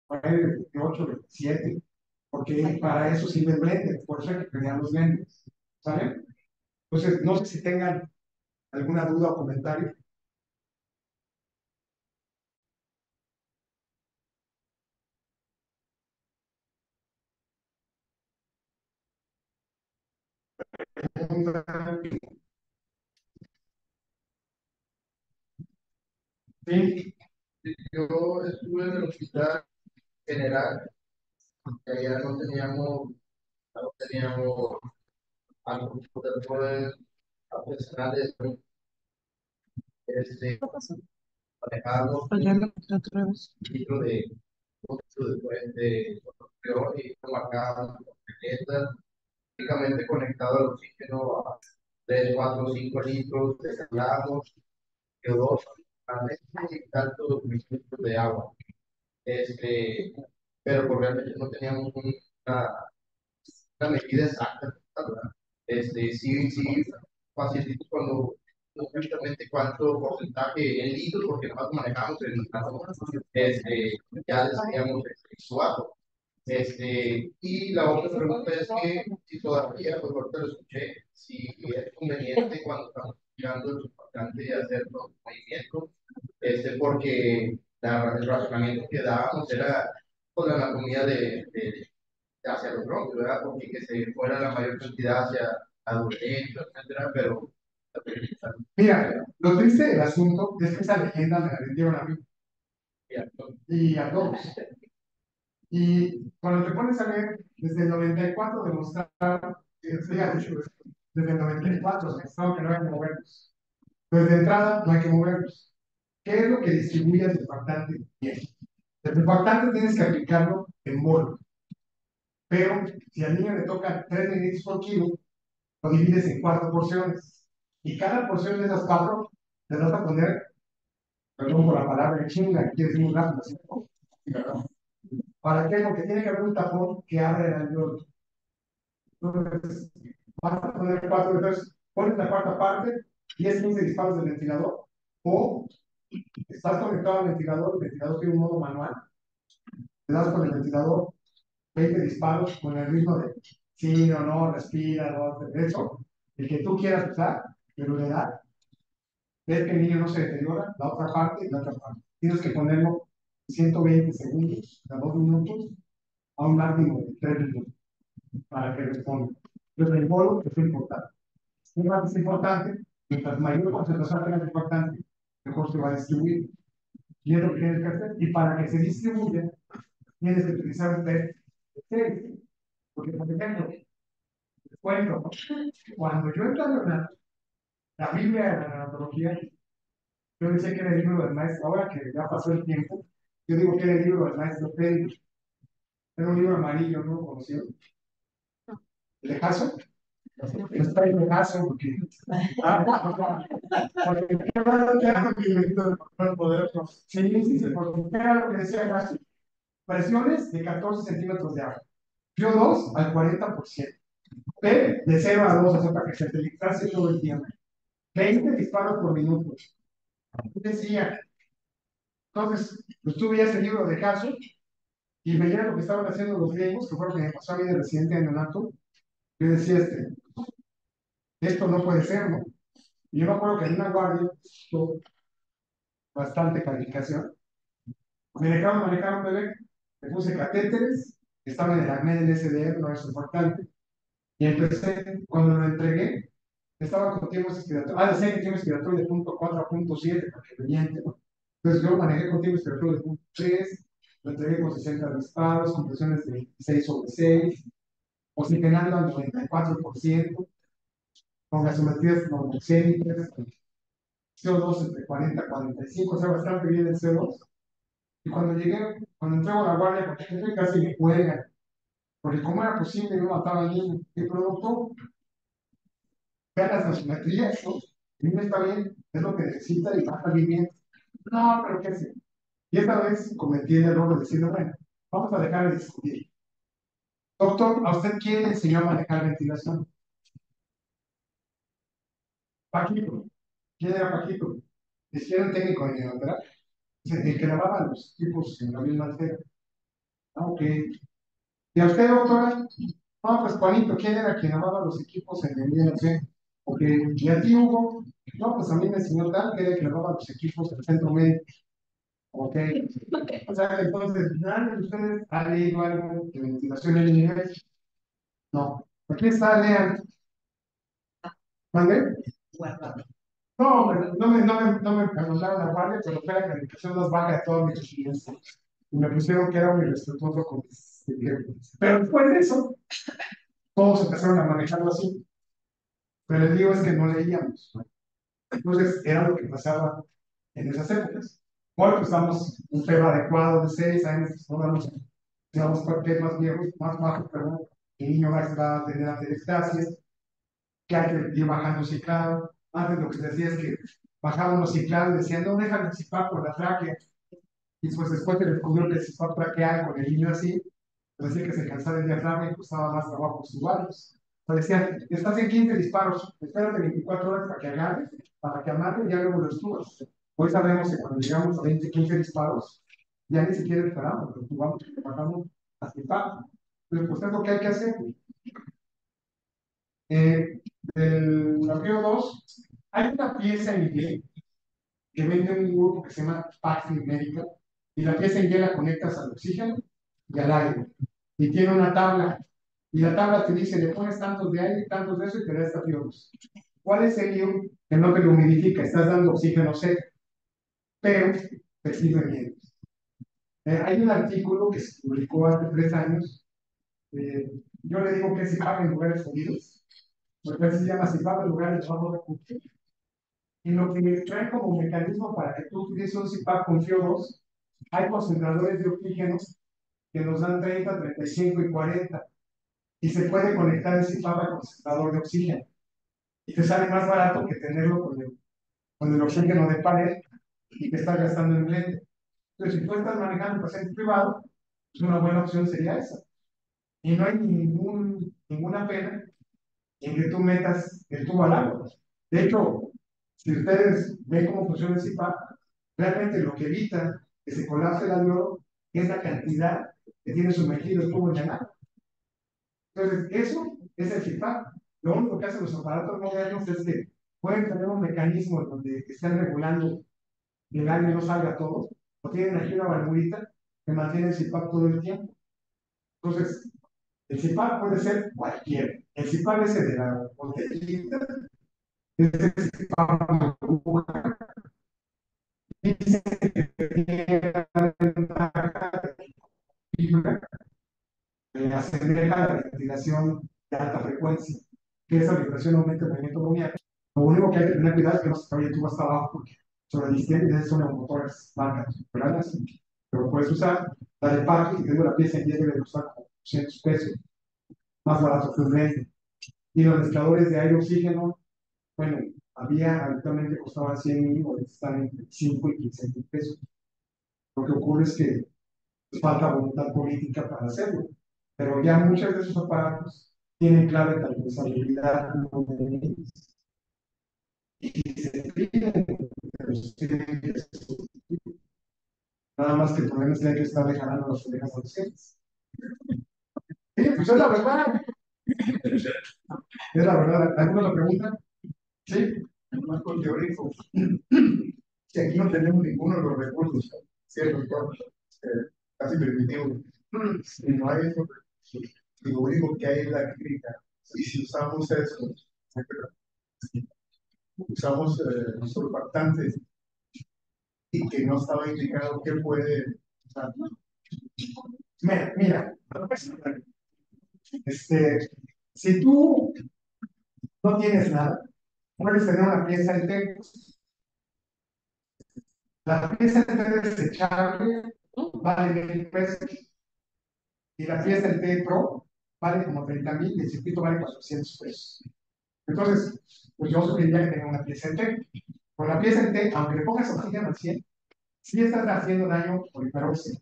9, 28, 27, porque para eso sirven lentes, por eso hay que crear los lentes, ¿sale? Entonces, no sé si tengan alguna duda o comentario. Sí,
Yo estuve en el hospital general, que allá no teníamos algunos protectores profesionales,
¿Qué pasó?
manejando
Pues ya lo encontré otra vez.
un litro de conducción y marcado con etiquetas, únicamente conectado al oxígeno a 3, 4, 5 litros de gramos, CO2, a y tantos mililitros de agua. Este, pero pues realmente no teníamos una medida exacta, ¿verdad? Sí, facilito cuando justamente cuánto porcentaje en litros, porque nosotros manejamos el litro, ya decíamos suave. Y la otra pregunta es que si todavía, pues ahorita lo escuché, si es conveniente cuando estamos llegando el surfactante hacer los movimientos, porque el razonamiento que dábamos era con la anatomía hacia los bronquios, ¿verdad? Porque que se fuera la mayor cantidad hacia adultos, etcétera, pero
mira, lo triste del asunto es que esa leyenda me la vendieron a mí y a todos. Y cuando te pones a ver, desde el 94 demostraron, desde el 94 se demostró que no hay que movernos. Pues de entrada no hay que movernos. ¿Qué es lo que distribuye el surfactante? Bien. El surfactante tienes que aplicarlo en bolo, pero si al niño le toca 3 mililitros por kilo, lo divides en 4 porciones. Y cada porción de esas 4 te vas a poner, perdón por la palabra, chinga, que es muy rápido, ¿sí? ¿Para qué? Porque tiene que haber un tapón que abra el alveolo. Entonces, vas a poner 4, entonces pones la cuarta parte, 10, 15 disparos del ventilador, o estás conectado al ventilador, el ventilador tiene un modo manual, le das con el ventilador 20 disparos con el ritmo de sí o no, respira, no, de eso, el que tú quieras usar, pero le das, ves que el niño no se deteriora, la otra parte y la otra parte. Tienes que ponerlo 120 segundos, a 2 minutos, a un máximo de 3 minutos, para que responda. Entonces, el bolo es importante. Un rato es importante, mientras mayor concentración tengas de importante, mejor se va a distribuir. Y es lo que tienes que hacer. Y para que se distribuya, tienes que utilizar un test de serie. Porque, por ejemplo, les cuento, cuando yo entré a la Biblia de la neonatología, yo decía que era el libro del maestro. Ahora que ya pasó el tiempo, yo digo que era el libro del maestro Pedro. Era un libro amarillo, no lo conocido. ¿El de Jason? Está en el caso, porque. Porque sí, sí, sí, porque era lo que decía Jason. Presiones de 14 centímetros de agua. Yo 2 al 40%. P de 0 a 2, o sea, para que se te todo el tiempo. 20 disparos por minuto. Decía, entonces, pues tú veías el libro de caso y veías lo que estaban haciendo los griegos, que fue lo que me pasó a mí de residente de neonato. Yo decía, esto no puede ser, ¿no? Y yo me acuerdo que en una guardia, bastante calificación, me dejaron manejar un bebé, le puse catéteres, estaba en el acné del SDR, no es importante, y empecé, cuando lo entregué, estaba con tiempo expiratorio, decía que tiempo expiratorio de punto 4 a punto 7, porque venían, ¿no? Entonces yo manejé con tiempo expiratorio de punto 3, lo entregué con 60 disparos, con presiones de 26 sobre 6, oxigenando al 94%, con gasometrías normoxénicas, CO2 entre 40 y 45, o sea, bastante bien el CO2. Y cuando llegué, cuando entrego a la guardia, porque jefe casi me cuelgan, porque cómo era posible no matar al niño, el producto, vean las gasometrías, ¿no? El niño está bien, es lo que necesita y va a salir bien. No, pero qué sé. Y esta vez cometí el error de decirle, bueno, vamos a dejar de discutir. Doctor, ¿a usted quién le enseñó a manejar ventilación? Paquito. ¿Quién era Paquito? Es que era un técnico de neoterapia. El que lavaba los tipos en la misma altera. Ok. ¿Y a usted, doctora? No, pues Juanito, ¿quién era quien amaba los equipos en el INC? Ok. ¿Y a ti, Hugo? No, pues a mí me enseñó tal que era quien amaba los equipos del centro médico. Ok. O sea, entonces, ¿nadie de ustedes ha leído algo de ventilación en inglés? No. Aquí está, lean. ¿Mande? No, no me preguntaron la guardia, pero fue la calificación más baja de todos mis estudiantes. Y me pusieron que era muy respetuoso con mis clientes. Pero después de eso, todos empezaron a manejarlo así. Pero el lío es que no leíamos. Entonces, era lo que pasaba en esas épocas. Hoy, pues, estamos un tema adecuado de 6 años, pues, no vamos, digamos, porque más viejos, más bajos, perdón, el niño va a tener atelectasia, que hay que ir bajando ciclado. Antes lo que se decía es que bajaban los ciclados y decían, no, dejan el CIPAP por la tráquea. Y pues después se descubrió que el CIPAP traqueal con el niño así, pues decía que se cansaba el diafragma y costaba más trabajo subarlos. O decían, estás en 15 disparos, espérate 24 horas para que agarre, para que amarre y ya luego los subas. Hoy sabemos que cuando llegamos a 20, 15 disparos, ya ni siquiera esperamos, los subamos, bajamos a CIPAP. Entonces, pues es lo que hay que hacer. Del bloqueo 2, hay una pieza en Y que vende un grupo que se llama Paxil Medical, y la pieza en Y la conectas al oxígeno y al aire. Y tiene una tabla, y la tabla te dice, le pones tantos de aire, tantos de eso, y te da estaciones. ¿Cuál es el lío? Que no te lo humidifica, estás dando oxígeno seco, pero te sirve bien. Hay un artículo que se publicó hace 3 años, yo le digo que es CIPAP en lugares jodidos, porque se llama CIPAP en lugares de bajo recursos. Y lo que trae como mecanismo para que tú utilices un CPAP con CO2, hay concentradores de oxígeno que nos dan 30, 35 y 40. Y se puede conectar el CPAP al concentrador de oxígeno. Y te sale más barato que tenerlo con el oxígeno de pared y que estás gastando en blende. Entonces, si tú estás manejando un paciente privado, pues una buena opción sería esa. Y no hay ninguna pena en que tú metas el tubo al agua. De hecho, si ustedes ven cómo funciona el CPAP, realmente lo que evita que se colapse el alveolo es la cantidad que tiene sumergido el tubo en el agua. Entonces, eso es el CPAP. Lo único que hacen los aparatos modernos es que pueden tener un mecanismo en donde están regulando que el aire no salga todo, o tienen aquí una valvulita que mantiene el CPAP todo el tiempo. Entonces, el CPAP puede ser cualquiera. El CPAP ese de la botellita, ese CPAP dice que tiene fibra asemeja la respiración de alta frecuencia, que esa vibración aumenta el movimiento bronquial. Lo único que hay que tener cuidado es que no se vaya tú hasta abajo, porque sobre el izquierdo son neumotores, marcas planas, pero puedes usar la de Parque, y tengo la pieza en 10 debe costar como 200 pesos, más barato que un lente. Y los mezcladores de aire y oxígeno, bueno, habitualmente costaban 100,000, o están entre 5 y 15,000 pesos. Lo que ocurre es que falta voluntad política para hacerlo. Pero ya muchos de esos aparatos tienen clave de responsabilidad y se piden, pero se tienen que sustituir. Nada más que el problema es que hay que estar dejando las orejas a los jefes. Sí, pues es la verdad. Es la verdad. ¿Alguna la pregunta? Sí. Marco teórico. Si aquí no tenemos ninguno de los recursos, ¿cierto? Casi primitivos. Si no hay eso, lo único que hay es la crítica. Y si usamos eso, usamos surfactantes y que no estaba indicado qué puede. O sea, mira, si tú no tienes nada, puedes tener una pieza de té. La pieza de té desechable vale 1,000 pesos y la pieza de té pro vale como 30,000 y el circuito vale 400 pesos. Entonces, pues yo sugeriría que tenga una pieza de té. Con la pieza de té, aunque le pongas oxígeno al 100, sí estás haciendo daño por hiperoxia,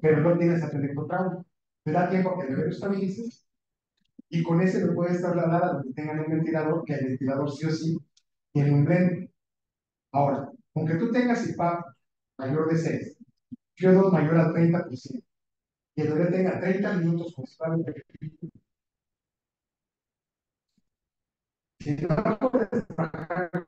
pero no tienes trauma. Te da tiempo a que lo estabilices y con ese lo puedes trasladar a donde tengan un ventilador, que el ventilador sí o sí tiene un blend. Ahora, aunque tú tengas IPAP mayor de 6, CO2 mayor al 30%, y el bebé tenga 30 minutos con estado de si no puede trabajar